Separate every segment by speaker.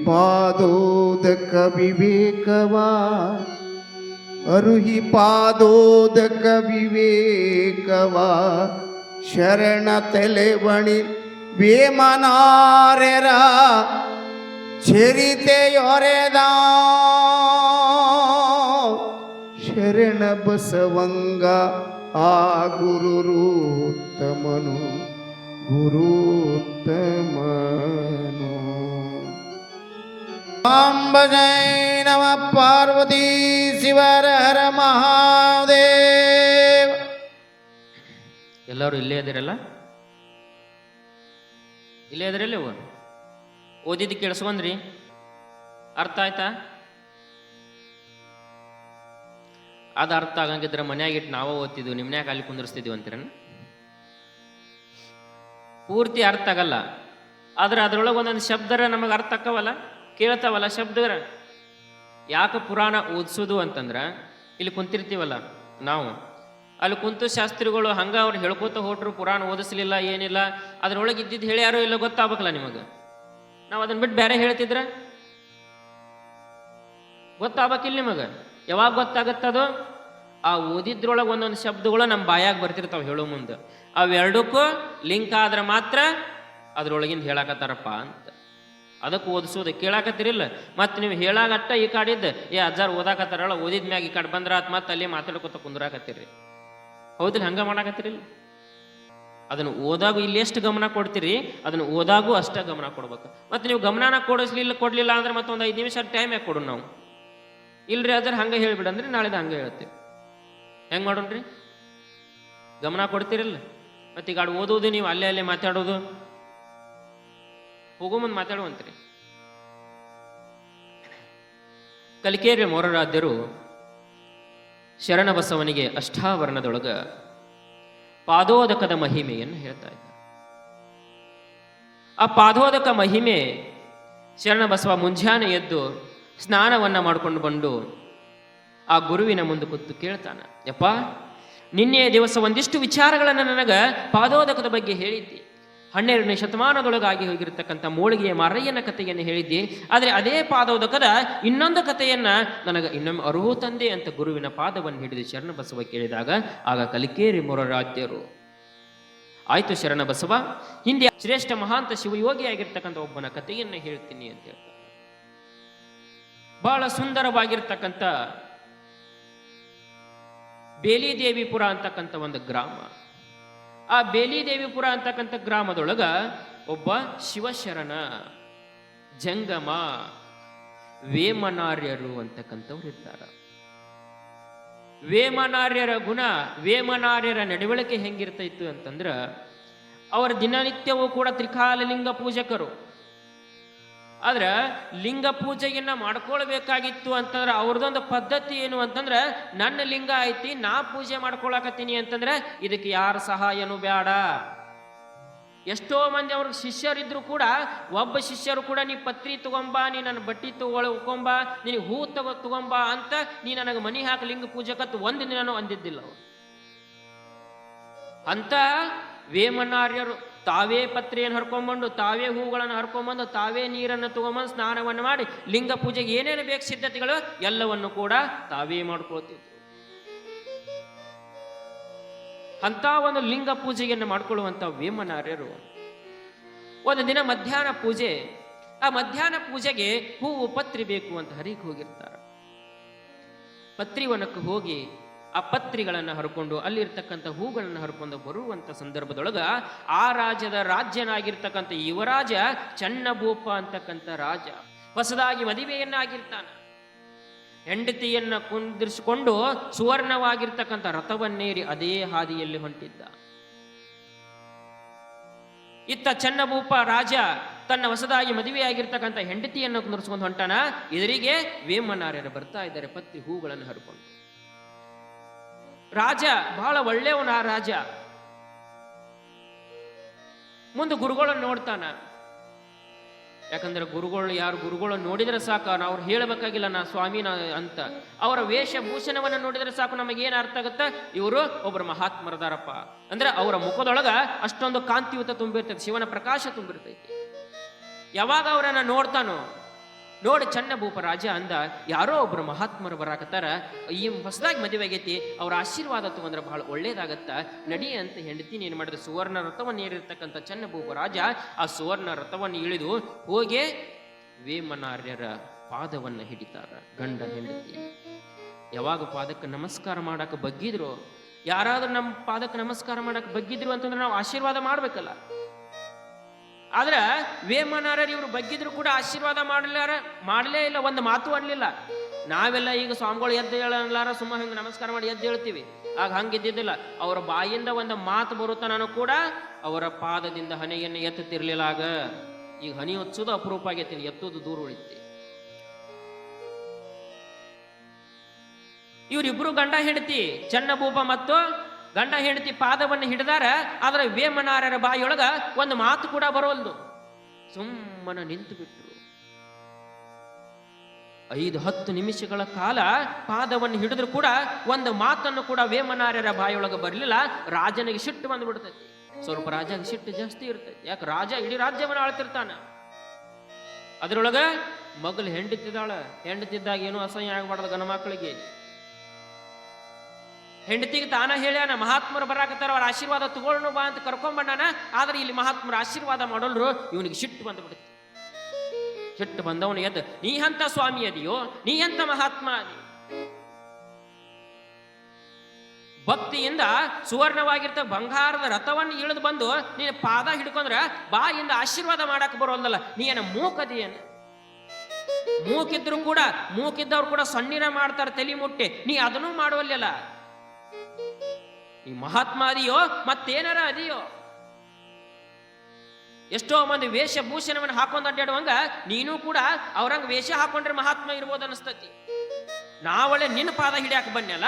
Speaker 1: ಪಾದೋದಕ ವಿವೇಕವಾ ಅರುಹಿ ಪಾದೋದಕ ವಿವೇಕವಾ ಶರಣ ತಲೆವಣಿ ವೇಮನಾರ್ಯರ ಚರಿತೆಯೊರೆದ ಶರಣ ಬಸವಂಗ ಆ ಗುರುರುತ್ತಮನು ಗುರುತ್ತಮನು. ಅಂಬಜೈ ನಮ ಪಾರ್ವತಿ ಶಿವರ ಹರ ಮಹಾದೇವ.
Speaker 2: ಎಲ್ಲರೂ ಇಲ್ಲೇ ಇದ್ದೀರಲ್ಲ, ಇಲ್ಲೇ ಇದ್ರಲ್ಲಿ ಓದಿದ್ದು ಕೇಳಿಸ್ಕೊಂಡ್ರಿ? ಅರ್ಥ ಆಯ್ತಾ? ಅದು ಅರ್ಥ ಆಗಂಗಿದ್ರೆ ಮನ್ಯಾಗಿಟ್ಟು ನಾವೇ ಓದ್ತಿದ್ವಿ, ನಿಮ್ಮನ್ಯಾಗ ಅಲ್ಲಿ ಕುಂದರ್ಸ್ತಿದ್ವಿ ಅಂತೀರನ್ನ? ಪೂರ್ತಿ ಅರ್ಥ ಆಗಲ್ಲ, ಆದ್ರೆ ಅದ್ರೊಳಗೆ ಒಂದೊಂದು ಶಬ್ದರ ನಮಗೆ ಅರ್ಥ ಆಕ್ಕವಲ್ಲ, ಕೇಳ್ತಾವಲ್ಲ ಶಬ್ದರ. ಯಾಕೆ ಪುರಾಣ ಓದಿಸೋದು ಅಂತಂದ್ರೆ, ಇಲ್ಲಿ ಕುಂತಿರ್ತೀವಲ್ಲ ನಾವು, ಅಲ್ಲಿ ಕುಂತು ಶಾಸ್ತ್ರಿಗಳು ಹಂಗ ಅವ್ರು ಹೇಳ್ಕೊತ ಹೊಟ್ರು, ಪುರಾಣ ಓದಿಸ್ಲಿಲ್ಲ ಏನಿಲ್ಲ, ಅದ್ರೊಳಗೆ ಇದ್ದಿದ್ದು ಹೇಳಿ ಯಾರೋ ಇಲ್ಲ ಗೊತ್ತಾಗಬೇಕಲ್ಲ ನಿಮಗೆ. ನಾವು ಅದನ್ನ ಬಿಟ್ಟು ಬೇರೆ ಹೇಳ್ತಿದ್ರ ಗೊತ್ತಾಗಬೇಕಿಲ್ಲ ನಿಮಗೆ. ಯಾವಾಗ ಗೊತ್ತಾಗತ್ತದು? ಆ ಓದಿದ್ರೊಳಗೆ ಒಂದೊಂದು ಶಬ್ದಗಳು ನಮ್ಮ ಬಾಯಾಗ ಬರ್ತಿರ್ತಾವೆ ಹೇಳೋ ಮುಂದೆ. ಅವೆರಡಕ್ಕೂ ಲಿಂಕ್ ಆದ್ರೆ ಮಾತ್ರ ಅದ್ರೊಳಗಿಂದ ಹೇಳಾಕತ್ತಾರಪ್ಪ ಅಂತ. ಅದಕ್ಕೆ ಓದಿಸೋದು. ಕೇಳಾಕತ್ತಿರಿಲ್ಲ, ಮತ್ತೆ ನೀವು ಹೇಳಾಗಟ್ಟ ಈ ಕಾಡಿದ್ದು ಅಜ್ಜಾರು ಓದಾಕತ್ತಾರಲ್ಲ, ಓದಿದ ಮ್ಯಾಗ ಈ ಕಾಡು ಬಂದ್ರ ಆತ್ ಮತ್ತೆ ಅಲ್ಲಿ ಮಾತಾಡ್ಕೊತ ಕುಂದ್ರಾಕತ್ತೀರಿ. ಹೌದಿಲ್ಲ? ಹಂಗ ಮಾಡಾಕತ್ತಿರಿಲ್ಲ? ಅದನ್ನು ಓದಾಗೂ ಇಲ್ಲಿ ಎಷ್ಟು ಗಮನ ಕೊಡ್ತೀರಿ, ಅದನ್ನು ಓದಾಗೂ ಅಷ್ಟೇ ಗಮನ ಕೊಡ್ಬೇಕು. ಮತ್ತೆ ನೀವು ಗಮನನ ಕೊಡ್ಲಿಲ್ಲ ಅಂದ್ರೆ ಮತ್ತೊಂದು 5 ನಿಮಿಷ ಟೈಮ್ ಯಾಕೆ ಕೊಡು ನಾವು? ಇಲ್ರಿ ಅದ್ರ ಹಂಗೆ ಹೇಳ್ಬಿಡಂದ್ರಿ, ನಾಳೆದ ಹಂಗೆ ಹೇಳ್ತೀವಿ. ಹೆಂಗೆ ಮಾಡೋಣ್ರಿ? ಗಮನ ಕೊಡ್ತೀರಿಲ್ಲ? ಮತ್ತೆ ಈಗ ಓದೋದು ನೀವು ಅಲ್ಲೇ ಅಲ್ಲೇ ಮಾತಾಡೋದು, ಹೋಗೋ ಮುಂದೆ ಮಾತಾಡುವಂತ್ರಿ. ಕಲಿಕೇರಿ ಮೊರರಾಧ್ಯರು ಶರಣಬಸವನಿಗೆ ಅಷ್ಟಾವರಣದೊಳಗ ಪಾದೋದಕದ ಮಹಿಮೆಯನ್ನು ಹೇಳ್ತಾ ಇದ್ದಾರೆ. ಆ ಪಾದೋದಕ ಮಹಿಮೆ ಶರಣಬಸವ ಮುಂಜಾನೆ ಎದ್ದು ಸ್ನಾನವನ್ನ ಮಾಡ್ಕೊಂಡು ಬಂದು ಆ ಗುರುವಿನ ಮುಂದೆ ಕೂತು ಕೇಳ್ತಾನ, ಯಪ್ಪ ನಿನ್ನೆ ದಿವಸ ಒಂದಿಷ್ಟು ವಿಚಾರಗಳನ್ನು ನನಗೆ ಪಾದೋದಕದ ಬಗ್ಗೆ ಹೇಳಿದ್ದಿ. 12ನೇ ಶತಮಾನದೊಳಗಾಗಿ ಹೋಗಿರತಕ್ಕಂಥ ಮೋಳಿಗೆಯ ಮಾರಯ್ಯನ ಕಥೆಯನ್ನು ಹೇಳಿದ್ದಿ. ಆದರೆ ಅದೇ ಪಾದೋದಕದ ಇನ್ನೊಂದು ಕಥೆಯನ್ನ ನನಗೆ ಇನ್ನೊಮ್ಮೆ ಅರಿವು ತಂದೆ ಅಂತ ಗುರುವಿನ ಪಾದವನ್ನು ಹಿಡಿದು ಶರಣಬಸವ ಕೇಳಿದಾಗ, ಆಗ ಕಲಿಕೇರಿ ಮೊರರಾಧ್ಯರು, ಆಯ್ತು ಶರಣಬಸವ, ಹಿಂದೆ ಶ್ರೇಷ್ಠ ಮಹಾಂತ ಶಿವಯೋಗಿಯಾಗಿರ್ತಕ್ಕಂಥ ಒಬ್ಬನ ಕಥೆಯನ್ನು ಹೇಳ್ತೀನಿ ಅಂತ ಹೇಳ್ತಾರೆ. ಬಹಳ ಸುಂದರವಾಗಿರ್ತಕ್ಕಂಥ ಬೇಲಿದೇವಿಪುರ ಅಂತಕ್ಕಂಥ ಒಂದು ಗ್ರಾಮ. ಆ ಬೇಲಿದೇವಿಪುರ ಅಂತಕ್ಕಂಥ ಗ್ರಾಮದೊಳಗ ಒಬ್ಬ ಶಿವಶರಣ ಜಂಗಮ ವೇಮನಾರ್ಯರು ಅಂತಕ್ಕಂಥವ್ರು ಇರ್ತಾರ. ವೇಮನಾರ್ಯರ ಗುಣ, ವೇಮನಾರ್ಯರ ನಡವಳಿಕೆ ಹೆಂಗಿರ್ತೈತು ಅಂತಂದ್ರ, ಅವರ ದಿನನಿತ್ಯವೂ ಕೂಡ ತ್ರಿಕಾಲ ಲಿಂಗ ಪೂಜಕರು. ಆದ್ರೆ ಲಿಂಗ ಪೂಜೆಯನ್ನ ಮಾಡ್ಕೊಳ್ಬೇಕಾಗಿತ್ತು ಅಂತಂದ್ರೆ ಅವ್ರದೊಂದು ಪದ್ಧತಿ ಏನು ಅಂತಂದ್ರೆ, ನನ್ನ ಲಿಂಗ ಐತಿ ನಾ ಪೂಜೆ ಮಾಡ್ಕೊಳಕತ್ತೀನಿ ಅಂತಂದ್ರೆ ಇದಕ್ಕೆ ಯಾರ ಸಹಾಯನೂ ಬೇಡ. ಎಷ್ಟೋ ಮಂದಿ ಅವ್ರಿಗೆ ಶಿಷ್ಯರಿದ್ರು ಕೂಡ ಒಬ್ಬ ಶಿಷ್ಯರು ಕೂಡ ನೀ ಪತ್ರಿ ತಗೊಂಬ, ನೀ ನನ್ನ ಬಟ್ಟಿ ತಗೊಳ್ಕೊಂಬ, ನೀನು ಹೂ ತಗೊಂಬ ಅಂತ ನೀ ನನಗೆ ಮನಿ ಹಾಕಿ ಲಿಂಗ ಪೂಜಕತ್ತು ಒಂದು ದಿನನೂ ಅಂದಿದ್ದಿಲ್ಲ ಅವರು. ಅಂತ ವೇಮನಾರ್ಯರು ತಾವೇ ಪತ್ರಿಯನ್ನು ಹರ್ಕೊಂಡ್ಬಂದು, ತಾವೇ ಹೂಗಳನ್ನು ಹರ್ಕೊಂಡ್ಬಂದು, ತಾವೇ ನೀರನ್ನು ತಗೊಂಬಂದು ಸ್ನಾನವನ್ನು ಮಾಡಿ ಲಿಂಗ ಪೂಜೆಗೆ ಏನೇನು ಬೇಕು ಸಿದ್ಧತೆಗಳು ಎಲ್ಲವನ್ನು ಕೂಡ ತಾವೇ ಮಾಡ್ಕೊಳ್ತಿದ್ರು. ಅಂತ ಒಂದು ಲಿಂಗ ಪೂಜೆಯನ್ನು ಮಾಡ್ಕೊಳ್ಳುವಂಥ ವೇಮನಾರ್ಯರು ಒಂದು ದಿನ ಮಧ್ಯಾಹ್ನ ಪೂಜೆ, ಆ ಮಧ್ಯಾಹ್ನ ಪೂಜೆಗೆ ಹೂವು ಪತ್ರಿ ಬೇಕು ಅಂತ ಹರಿಗೆ ಹೋಗಿರ್ತಾರೆ. ಪತ್ರಿವನಕ್ಕೆ ಹೋಗಿ ಆ ಪತ್ರಿಗಳನ್ನು ಹರ್ಕೊಂಡು ಅಲ್ಲಿರ್ತಕ್ಕಂಥ ಹೂಗಳನ್ನು ಹರ್ಕೊಂಡು ಬರುವಂಥ ಸಂದರ್ಭದೊಳಗ ಆ ರಾಜ್ಯದ ರಾಜ್ಯನಾಗಿರ್ತಕ್ಕಂಥ ಯುವರಾಜ ಚನ್ನಭೂಪ ಅಂತಕ್ಕಂಥ ರಾಜ ಹೊಸದಾಗಿ ಮದುವೆಯನ್ನಾಗಿರ್ತಾನ. ಹೆಂಡತಿಯನ್ನ ಕುಂದಿರಿಸಿಕೊಂಡು ಸುವರ್ಣವಾಗಿರ್ತಕ್ಕಂಥ ರಥವನ್ನೇರಿ ಅದೇ ಹಾದಿಯಲ್ಲಿ ಹೊಂಟಿದ್ದ. ಇತ್ತ ಚನ್ನಭೂಪ ರಾಜ ತನ್ನ ಹೊಸದಾಗಿ ಮದುವೆಯಾಗಿರ್ತಕ್ಕಂಥ ಹೆಂಡತಿಯನ್ನು ಕುಂದಿರಿಸ್ಕೊಂಡು ಹೊಂಟಾನ. ಎದುರಿಗೆ ವೇಮನಾರ್ಯರು ಬರ್ತಾ ಇದ್ದಾರೆ ಪತ್ರಿ ಹೂಗಳನ್ನು ಹರ್ಕೊಂಡು. ರಾಜ ಬಹಳ ಒಳ್ಳೆಯವನ. ಆ ರಾಜ ಮುಂದೆ ಗುರುಗಳನ್ನು ನೋಡ್ತಾನ. ಯಾಕಂದ್ರೆ ಗುರುಗಳು ಯಾರು, ಗುರುಗಳನ್ನು ನೋಡಿದ್ರೆ ಸಾಕು, ಅವ್ರು ಹೇಳಬೇಕಾಗಿಲ್ಲ ನಾ ಸ್ವಾಮಿ ಅಂತ. ಅವರ ವೇಷಭೂಷಣವನ್ನು ನೋಡಿದ್ರೆ ಸಾಕು ನಮಗೇನು ಅರ್ಥ ಆಗುತ್ತ, ಇವರು ಒಬ್ಬರು ಮಹಾತ್ಮರದಾರಪ್ಪ ಅಂದ್ರೆ ಅವರ ಮುಖದೊಳಗ ಅಷ್ಟೊಂದು ಕಾಂತಿಯುತ ತುಂಬಿರ್ತೈತಿ, ಶಿವನ ಪ್ರಕಾಶ ತುಂಬಿರ್ತೈತಿ. ಯಾವಾಗ ಅವರನ್ನ ನೋಡ್ತಾನೋ ನೋಡಿ ಚನ್ನ ಭೂಪ ರಾಜ ಅಂದ, ಯಾರೋ ಒಬ್ರು ಮಹಾತ್ಮರು ಬರಾಕತ್ತಾರ, ಈ ಹೊಸದಾಗಿ ಮದುವೆ ಆಗೈತಿ, ಅವ್ರ ಆಶೀರ್ವಾದ ತಗೊಂಡ್ರೆ ಬಹಳ ಒಳ್ಳೇದಾಗತ್ತ, ನಡಿ ಅಂತ ಹೆಂಡತಿನ ಏನ್ ಮಾಡಿದ್ರೆ ಸುವರ್ಣ ರಥವನ್ನು ಏರಿರ್ತಕ್ಕಂಥ ಚನ್ನ ಭೂಪ ರಾಜ ಆ ಸುವರ್ಣ ರಥವನ್ನು ಇಳಿದು ಹೋಗಿ ವೇಮನಾರ್ಯರ ಪಾದವನ್ನು ಹಿಡಿತಾರ. ಗಂಡ ಹೆಂಡತಿ ಯಾವಾಗ ಪಾದಕ್ಕೆ ನಮಸ್ಕಾರ ಮಾಡಕ್ಕೆ ಬಗ್ಗಿದ್ರು, ಯಾರಾದ್ರೂ ನಮ್ಮ ಪಾದಕ್ಕೆ ನಮಸ್ಕಾರ ಮಾಡಕ್ಕೆ ಬಗ್ಗಿದ್ರು ಅಂತಂದ್ರೆ ನಾವು ಆಶೀರ್ವಾದ ಮಾಡ್ಬೇಕಲ್ಲ. ಆದ್ರ ವೇಮನಾರ್ಯರು ಇವರು ಬಗ್ಗಿದ್ರು ಕೂಡ ಆಶೀರ್ವಾದ ಮಾಡಲೇ ಇಲ್ಲ, ಒಂದು ಮಾತು ಅನ್ಲಿಲ್ಲ. ನಾವೆಲ್ಲ ಈಗ ಸ್ವಾಮಿಗಳು ಎದ್ದು ಹೇಳಲಾರ ಸುಮ್ಮ ಹಿಂಗೆ ನಮಸ್ಕಾರ ಮಾಡಿ ಎದ್ದು ಹೇಳ್ತೀವಿ, ಆಗ ಹಂಗಿದ್ದಿದ್ದಿಲ್ಲ. ಅವರ ಬಾಯಿಂದ ಒಂದು ಮಾತು ಬರುತ್ತಾನೂ ಕೂಡ ಅವರ ಪಾದದಿಂದ ಹನೆಯನ್ನು ಎತ್ತುತ್ತಿರ್ಲಿಲ್ಲ. ಆಗ ಈಗ ಹನಿ ಹೊಚ್ಚೋದು ಅಪರೂಪ ಆಗೈತಿ, ಎತ್ತೋದು ದೂರ ಉಳಿತಿ. ಇವರಿಬ್ರು ಗಂಡ ಹೆಂಡತಿ, ಚನ್ನಭೂಪ ಮತ್ತು ಗಂಡ ಹೆಂಡತಿ ಪಾದವನ್ನು ಹಿಡಿದಾರ. ಆದ್ರೆ ವೇಮನಾರ್ಯರ ಬಾಯಿಯೊಳಗ ಒಂದು ಮಾತು ಕೂಡ ಬರೋಲ್ದು, ಸುಮ್ಮನೆ ನಿಂತು ಬಿಟ್ರು. 5-10 ನಿಮಿಷಗಳ ಕಾಲ ಪಾದವನ್ನು ಹಿಡಿದ್ರು ಕೂಡ ಒಂದು ಮಾತನ್ನು ಕೂಡ ವೇಮನಾರ್ಯರ ಬಾಯಿಯೊಳಗೆ ಬರಲಿಲ್ಲ. ರಾಜನಿಗೆ ಸಿಟ್ಟು ಬಂದ್ಬಿಡ್ತೈತಿ. ಸ್ವಲ್ಪ ರಾಜನಿಗೆ ಸಿಟ್ಟು ಜಾಸ್ತಿ ಇರ್ತೈತಿ, ಯಾಕೆ ರಾಜ ಇಡೀ ರಾಜ್ಯವನ್ನು ಆಳ್ತಿರ್ತಾನ. ಅದ್ರೊಳಗ ಮಗಳು ಹೆಂಡತಿದ್ದಾಳ. ಹೆಂಡತಿದ್ದಾಗ ಏನೂ ಅಸಹ್ಯ ಆಗಬಾರ್ದು ಗಣ ಮಕ್ಕಳಿಗೆ. ಹೆಂಡತಿಗೆ ತಾನ ಹೇಳ್ಯಾನ, ಮಹಾತ್ಮರು ಬರಾಕತ್ತಾರ, ಅವ್ರ ಆಶೀರ್ವಾದ ತಗೊಳ್ಳೋಣ ಬಾ ಅಂತ ಕರ್ಕೊಂಬಂಡಾನ. ಆದ್ರೆ ಇಲ್ಲಿ ಮಹಾತ್ಮರು ಆಶೀರ್ವಾದ ಮಾಡೋಲ್ರು. ಇವನಿಗೆ ಸಿಟ್ಟು ಬಂದ್ಬಿಡುತ್ತೆ. ಸಿಟ್ಟು ಬಂದವನು ಎದ್ದು, ನೀ ಅಂತ ಸ್ವಾಮಿ ಅದಿಯೋ, ನೀ ಅಂತ ಮಹಾತ್ಮ ಅದಿ, ಭಕ್ತಿಯಿಂದ ಸುವರ್ಣವಾಗಿರ್ತ ಬಂಗಾರದ ರಥವನ್ನು ಇಳಿದು ಬಂದು ನೀನು ಪಾದ ಹಿಡ್ಕೊಂಡ್ರ ಬಾಯಿಂದ ಆಶೀರ್ವಾದ ಮಾಡಕ್ ಬರೋಲ್ಲಲ್ಲ, ನೀ ಏನ ಮೂಕದಿಯನ್ನ? ಮೂಕಿದ್ರು ಕೂಡ, ಮೂಕಿದ್ದವ್ರು ಕೂಡ ಸಣ್ಣಿನ ಮಾಡ್ತಾರೆ ತಲೆ ಮುಟ್ಟೆ, ನೀ ಅದನ್ನೂ ಮಾಡುವಲ್ಲ. ಈ ಮಹಾತ್ಮ ಅದಿಯೋ ಮತ್ತೇನಾರ ಅದಿಯೋ? ಎಷ್ಟೋ ಮಂದಿ ವೇಷಭೂಷಣವನ್ನು ಹಾಕೊಂಡ್ ಅಡ್ಡಾಡುವಂಗ ನೀನು ಕೂಡ ಅವ್ರಂಗ ವೇಷ ಹಾಕೊಂಡ್ರೆ ಮಹಾತ್ಮ ಇರ್ಬೋದು ಅನಿಸ್ತತಿ. ನಾವಳೆ ನಿನ್ನ ಪಾದ ಹಿಡಿಯಾಕ ಬನ್ಯಲ್ಲ.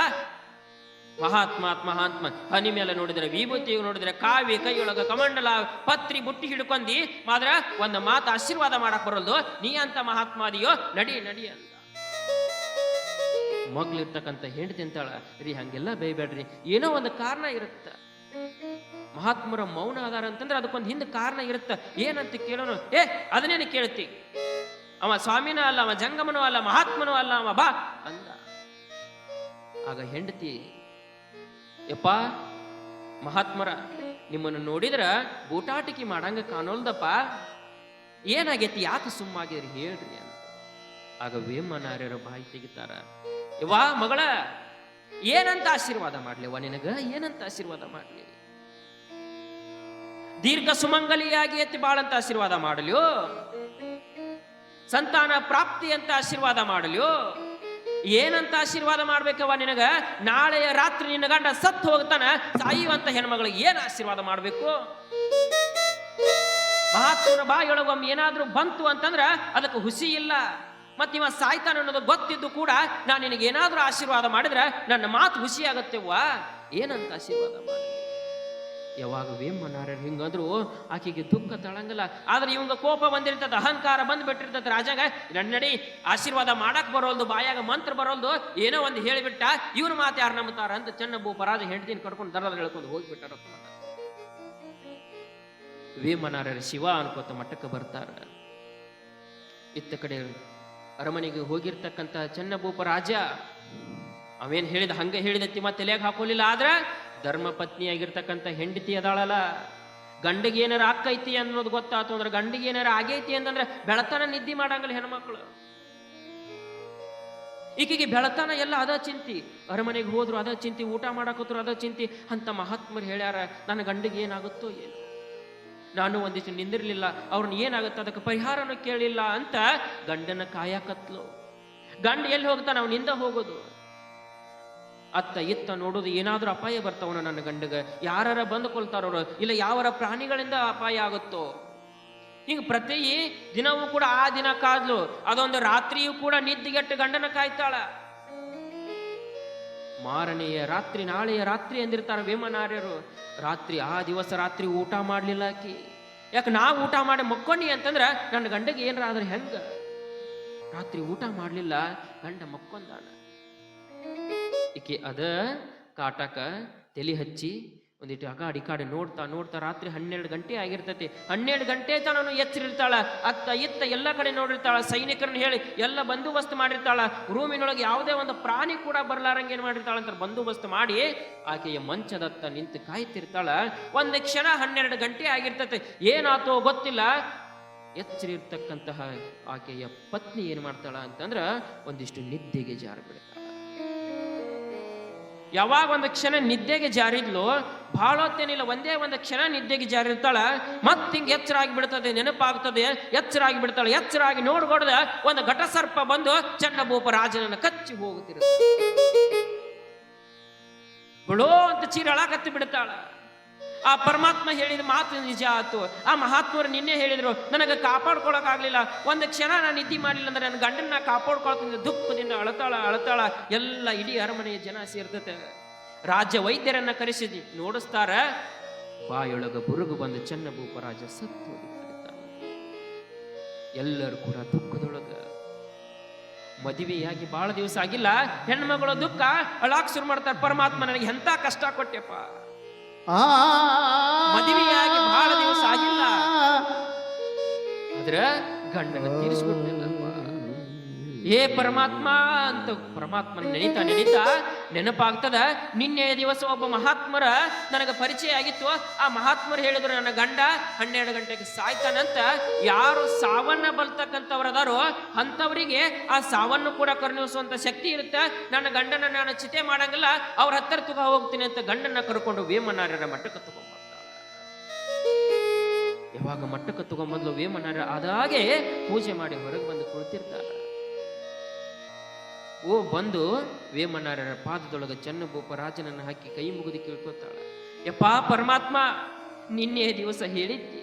Speaker 2: ಮಹಾತ್ಮ ಮಹಾತ್ಮ ಹನಿ ಮೇಲೆ ನೋಡಿದ್ರೆ ವಿಭೂತಿ, ನೋಡಿದ್ರೆ ಕಾವಿ, ಕೈಯೊಳಗ ಕಮಂಡಲ, ಪತ್ರಿ ಬುಟ್ಟಿ ಹಿಡ್ಕೊಂಡಿ ಮಾದ್ರ ಒಂದು ಮಾತು ಆಶೀರ್ವಾದ ಮಾಡಕ್ ಬರೋದು. ನೀ ಅಂತ ಮಹಾತ್ಮ ಅದಿಯೋ, ನಡಿ ನಡಿ ಅಂತ. ಮಗ್ಲಿರ್ತಕ್ಕಂಥ ಹೆಂಡತಿ ಅಂತಾಳ, ರೀ ಹಂಗೆಲ್ಲ ಬೈಬೇಡ್ರಿ, ಏನೋ ಒಂದು ಕಾರಣ ಇರುತ್ತ. ಮಹಾತ್ಮರ ಮೌನ ಆಧಾರ ಅಂತಂದ್ರೆ ಅದಕ್ಕೊಂದು ಹಿಂದೆ ಕಾರಣ ಇರುತ್ತ. ಏನಂತ ಕೇಳೋಣ? ಅದನ್ನೇನು ಕೇಳ್ತಿ? ಅವ ಸ್ವಾಮಿನೂ ಅಲ್ಲ, ಅವ ಜಂಗಮನೂ ಅಲ್ಲ, ಮಹಾತ್ಮನೂ ಅಲ್ಲ, ಅವ ಬಾ ಅಂದ. ಆಗ ಹೆಂಡತಿ, ಯಪ್ಪ ಮಹಾತ್ಮರ, ನಿಮ್ಮನ್ನು ನೋಡಿದ್ರ ಬೂಟಾಟಿಕೆ ಮಾಡಂಗ ಕಾಣೋಲ್ದಪ್ಪ, ಏನಾಗೈತಿ, ಯಾಕೆ ಸುಮ್ಮಾಗಿದ್ರಿ ಹೇಳ್ರಿ ಅಂತ. ಆಗ ವೇಮನಾರ್ಯರ ಬಾಯಿ ತೆಗಿತಾರ, ಯವ್ವಾ ಮಗಳ, ಏನಂತ ಆಶೀರ್ವಾದ ಮಾಡ್ಲಿವ ನಿನಗ? ಏನಂತ ಆಶೀರ್ವಾದ ಮಾಡ್ಲಿ? ದೀರ್ಘ ಸುಮಂಗಲಿಯಾಗಿ ಎತ್ತಿ ಬಾಳಂತ ಆಶೀರ್ವಾದ ಮಾಡಲ್ಯೋ? ಸಂತಾನ ಪ್ರಾಪ್ತಿ ಅಂತ ಆಶೀರ್ವಾದ ಮಾಡಲ್ಯೋ? ಏನಂತ ಆಶೀರ್ವಾದ ಮಾಡ್ಬೇಕವ ನಿನಗ? ನಾಳೆಯ ರಾತ್ರಿ ನಿನ್ನ ಗಂಡ ಸತ್ತು ಹೋಗ್ತಾನ, ಸಾಯುವಂತ ಹೆಣ್ಮಗಳಿಗೆ ಏನ್ ಆಶೀರ್ವಾದ ಮಾಡ್ಬೇಕು? ಮಹಾತ್ಮನ ಬಾಯೊಳಗೊಮ್ಮೆ ಏನಾದ್ರೂ ಬಂತು ಅಂತಂದ್ರ ಅದಕ್ಕೆ ಹುಸಿ ಇಲ್ಲ. ಮತ್ ಇವ ಸಾಯ್ತಾನ ಅನ್ನೋದು ಗೊತ್ತಿದ್ದು ಕೂಡ ನಾನು ನಿನಗೆ ಏನಾದ್ರೂ ಆಶೀರ್ವಾದ ಮಾಡಿದ್ರೆ ನನ್ನ ಮಾತು ಹುಸಿ ಆಗತ್ತೆವ್ವ. ಏನಂತ ಆಶೀರ್ವಾದ ಮಾಡಿ? ಯಾವಾಗ ವೇಮನಾರ್ಯರು ಹಿಂಗಂದ್ರು ಆಕೆಗೆ ದುಃಖ ತಳಂಗಲ್ಲ. ಆದ್ರೆ ಇವಂಗ ಕೋಪ ಬಂದಿರ್ತದ, ಅಹಂಕಾರ ಬಂದ್ ಬಿಟ್ಟಿರ್ತದ. ರಾಜಾಗ ನಡಿ ಆಶೀರ್ವಾದ ಮಾಡಕ್ ಬರೋಲ್ದು, ಬಾಯಾಗ ಮಂತ್ರ ಬರೋಲ್ದು, ಏನೋ ಒಂದು ಹೇಳಿಬಿಟ್ಟ, ಇವ್ರ ಮಾತು ಯಾರು ನಂಬುತ್ತಾರ ಅಂತ ಚನ್ನಭೂಪ ರಾಜ ಹೆಂಡತಿನ ಕರ್ಕೊಂಡು ದರದ ಹೇಳ್ಕೊಂಡು ಹೋಗ್ಬಿಟ್ಟಾರ. ವೇಮನಾರ್ಯರ ಶಿವ ಅನ್ಕೋತ ಮಟ್ಟಕ್ಕೆ ಬರ್ತಾರ. ಇತ್ತ ಕಡೆ ಅರಮನೆಗೆ ಹೋಗಿರ್ತಕ್ಕಂಥ ಚನ್ನಭೂಪ ರಾಜ ಅವೇನ್ ಹೇಳಿದ ಹಂಗ ಹೇಳಿದತ್ತಿ ಮತ್ತೆ ತಲೆಯಾಗ ಹಾಕೋಲಿಲ್ಲ. ಆದ್ರ ಧರ್ಮ ಪತ್ನಿಯಾಗಿರ್ತಕ್ಕಂಥ ಹೆಂಡತಿ ಅದಾಳಲ್ಲ, ಗಂಡಿಗೆ ಏನಾರ ಆಕೈತಿ ಅನ್ನೋದು ಗೊತ್ತಾತು ಅಂದ್ರೆ, ಗಂಡಿಗೆ ಏನಾರ ಆಗೈತಿ ಅಂತಂದ್ರೆ ಬೆಳತನ ನಿದ್ದೆ ಮಾಡಂಗಲ್ಲ ಹೆಣ್ಮಕ್ಳು. ಈಕೆಗೆ ಬೆಳತನ ಎಲ್ಲ ಅದ ಚಿಂತಿ, ಅರಮನೆಗೆ ಹೋದ್ರು ಅದ ಚಿಂತಿ, ಊಟ ಮಾಡಕತ್ರು ಅದ ಚಿಂತಿ. ಅಂತ ಮಹಾತ್ಮರು ಹೇಳ್ಯಾರ, ನನ್ನ ಗಂಡಿಗೆ ಏನಾಗುತ್ತೋ ಏನು, ನಾನು ಒಂದಿಷ್ಟು ನಿಂದಿರ್ಲಿಲ್ಲ, ಅವ್ರನ್ನ ಏನಾಗುತ್ತೆ ಅದಕ್ಕೆ ಪರಿಹಾರನೂ ಕೇಳಿಲ್ಲ ಅಂತ ಗಂಡನ ಕಾಯಕತ್ಲು. ಗಂಡ ಎಲ್ಲಿ ಹೋಗ್ತಾನ, ಅವನಿಂದ ಹೋಗೋದು. ಅತ್ತ ಇತ್ತ ನೋಡೋದು, ಏನಾದ್ರೂ ಅಪಾಯ ಬರ್ತಾವನ ನನ್ನ ಗಂಡಗ, ಯಾರ ಬಂದು ಕೊಲ್ತಾರವ್ರು, ಇಲ್ಲ ಯಾವರ ಪ್ರಾಣಿಗಳಿಂದ ಅಪಾಯ ಆಗುತ್ತೋ. ಹಿಂಗ ಪ್ರತಿ ದಿನವೂ ಕೂಡ ಆ ದಿನ ಕಾದ್ಲು. ಅದೊಂದು ರಾತ್ರಿಯೂ ಕೂಡ ನಿದ್ದಿಗೆಟ್ಟು ಗಂಡನ ಕಾಯ್ತಾಳ. ಮಾರನೆಯ ರಾತ್ರಿ, ನಾಳೆಯ ರಾತ್ರಿ ಅಂದಿರ್ತಾರ ವೇಮನಾರ್ಯರು. ರಾತ್ರಿ ಆ ದಿವಸ ರಾತ್ರಿ ಊಟ ಮಾಡ್ಲಿಲ್ಲ ಆಕಿ. ಯಾಕೆ ನಾವು ಊಟ ಮಾಡಿ ಮಕ್ಕೊಂಡಿ ಅಂತಂದ್ರ ನನ್ನ ಗಂಡಗೆ ಏನಾರ ಆದ್ರೆ ಹೆಂಗ? ರಾತ್ರಿ ಊಟ ಮಾಡ್ಲಿಲ್ಲ, ಗಂಡ ಮಕ್ಕೊಂದಾನ. ಈಕೆ ಅದ ಕಾಟಕ ತಲೆ ಹಚ್ಚಿ ಒಂದಿಟ್ಟು ಅಗಾಡಿ ಕಾಡಿ ನೋಡ್ತಾ ನೋಡ್ತಾ ರಾತ್ರಿ 12 ಗಂಟೆ ಆಗಿರ್ತೈತಿ. 12 ಗಂಟೆ ತನೂ ಎಚ್ಚರಿರ್ತಾಳ. ಅತ್ತ ಇತ್ತ ಎಲ್ಲ ಕಡೆ ನೋಡಿರ್ತಾಳ. ಸೈನಿಕರನ್ನ ಹೇಳಿ ಎಲ್ಲ ಬಂದೋಬಸ್ತ್ ಮಾಡಿರ್ತಾಳ. ರೂಮಿನೊಳಗೆ ಯಾವುದೇ ಒಂದು ಪ್ರಾಣಿ ಕೂಡ ಬರ್ಲಾರಂಗೆ ಏನ್ ಮಾಡಿರ್ತಾಳ ಅಂತ ಬಂದೋಬಸ್ತ್ ಮಾಡಿ ಆಕೆಯ ಮಂಚದತ್ತ ನಿಂತು ಕಾಯ್ತಿರ್ತಾಳ. ಒಂದು ಕ್ಷಣ 12 ಗಂಟೆ ಆಗಿರ್ತೈತಿ. ಏನಾತೋ ಗೊತ್ತಿಲ್ಲ. ಎಚ್ಚರಿರ್ತಕ್ಕಂತಹ ಆಕೆಯ ಪತ್ನಿ ಏನ್ ಮಾಡ್ತಾಳ ಅಂತಂದ್ರ ಒಂದಿಷ್ಟು ನಿದ್ದೆಗೆ ಜಾರ ಬಿಡ್ತಾಳ. ಯಾವಾಗ ಒಂದು ಕ್ಷಣ ನಿದ್ದೆಗೆ ಜಾರಿದ್ಲು, ಬಹಳ ಹೊತ್ತೇನಿಲ್ಲ, ಒಂದೇ ಒಂದು ಕ್ಷಣ ನಿದ್ದೆಗೆ ಜಾರಿರ್ತಾಳ. ಮತ್ ಹಿಂಗೆ ಎಚ್ಚರ ಆಗಿ ಬಿಡ್ತದೆ, ನೆನಪಾಗ್ತದೆ, ಎಚ್ಚರ ಆಗಿ ಬಿಡ್ತಾಳೆ. ಎಚ್ಚರ ಆಗಿ ನೋಡ್ಕೊಡ್ದ ಒಂದು ಘಟಸರ್ಪ ಬಂದು ಚನ್ನಭೂಪ ರಾಜನನ್ನ ಕಚ್ಚಿ ಹೋಗುತ್ತಿರುತ್ತೆ. ಬಿಡೋ ಅಂತ ಚೀರಳಾಕತ್ತಿ ಬಿಡ್ತಾಳ. ಆ ಪರಮಾತ್ಮ ಹೇಳಿದ ಮಾತು ನಿಜ ಆಯ್ತು. ಆ ಮಹಾತ್ಮರು ನಿನ್ನೆ ಹೇಳಿದ್ರು, ನನಗೆ ಕಾಪಾಡ್ಕೊಳಕ್ ಆಗ್ಲಿಲ್ಲ, ಒಂದು ಕ್ಷಣ ನಾನು ನಿದ್ದೆ ಮಾಡಲಿಲ್ಲ ಅಂದ್ರೆ ನನ್ನ ಗಂಡನ ಕಾಪಾಡ್ಕೊಳ್ತೀನಿ. ದುಃಖದಿಂದ ಅಳತಾಳ. ಎಲ್ಲ ಇಡೀ ಅರಮನೆಯ ಜನ ಸೇರ್ತತೆ. ರಾಜ್ಯ ವೈದ್ಯರನ್ನ ಕರೆಸಿದಿ ನೋಡಿಸ್ತಾರ. ಬಾಯೊಳಗ ಬುರುಗು ಬಂದು ಚನ್ನಭೂಪ ರಾಜ ಸತ್ತು ಹೋಗಿರ್ತಾನೆ. ಎಲ್ಲರೂ ಕೂಡ ದುಃಖದೊಳಗ. ಮದುವೆಯಾಗಿ ಬಹಳ ದಿವಸ ಆಗಿಲ್ಲ, ಹೆಣ್ಮಗಳು ದುಃಖ ಅಳಾಕ್ ಶುರು ಮಾಡ್ತಾರೆ. ಪರಮಾತ್ಮ ನನಗೆ ಎಂತ ಕಷ್ಟ ಕೊಟ್ಟೆಪ್ಪ, ಮದುವೆಯಾಗಿ ಬಹಳ ದಿವಸ ಆಗಿಲ್ಲ, ಆದ್ರ ಗಂಡನ ತೀರಿಸ್ಬಿಟ್ಟಿಲ್ಲಪ್ಪ. ಏ ಪರಮಾತ್ಮ ಅಂತ ಪರಮಾತ್ಮನ ನೆನೀತಾ ನೆನಪಾಗ್ತದ. ನಿನ್ನೆ ದಿವಸ ಒಬ್ಬ ಮಹಾತ್ಮರ ನನಗೆ ಪರಿಚಯ ಆಗಿತ್ತು. ಆ ಮಹಾತ್ಮರು ಹೇಳಿದ್ರು, ನನ್ನ ಗಂಡ 12 ಗಂಟೆಗೆ ಸಾಯ್ತಾನಂತ. ಯಾರು ಸಾವನ್ನ ಬಲ್ತಕ್ಕಂಥವ್ರದಾರೋ ಅಂಥವರಿಗೆ ಆ ಸಾವನ್ನು ಕೂಡ ಕರುಣಿಸುವಂತ ಶಕ್ತಿ ಇರುತ್ತೆ. ನನ್ನ ಗಂಡನ ನಾನು ಚಿತೆ ಮಾಡಂಗಿಲ್ಲ, ಅವ್ರ ಹತ್ತಿರ ತಗೋ ಹೋಗ್ತೀನಿ ಅಂತ ಗಂಡನ್ನ ಕರ್ಕೊಂಡು ವೇಮನಾರ್ಯರ ಮಠಕ್ಕೆ ತಗೊಂಡ್ಬರ್ತಾಳೆ. ಯಾವಾಗ ಮಟ್ಟಕ್ಕೆ ತಗೊಂಡ್ಬಂದ್ಲು ವೇಮನಾರ್ಯ ಆದಾಗೆ ಪೂಜೆ ಮಾಡಿ ಹೊರಗೆ ಬಂದು ಕುಳಿತಿರ್ತಾಳೆ. ಬಂದು ವೇಮನಾರ್ಯರ ಪಾದದೊಳಗೆ ಚನ್ನಭೂಪ ರಾಜನನ್ನು ಹಾಕಿ ಕೈ ಮುಗಿದು ಕೇಳ್ಕೊತಾಳ. ಯಪ್ಪಾ ಪರಮಾತ್ಮ, ನಿನ್ನೆ ದಿವಸ ಹೇಳಿದ್ದಿ,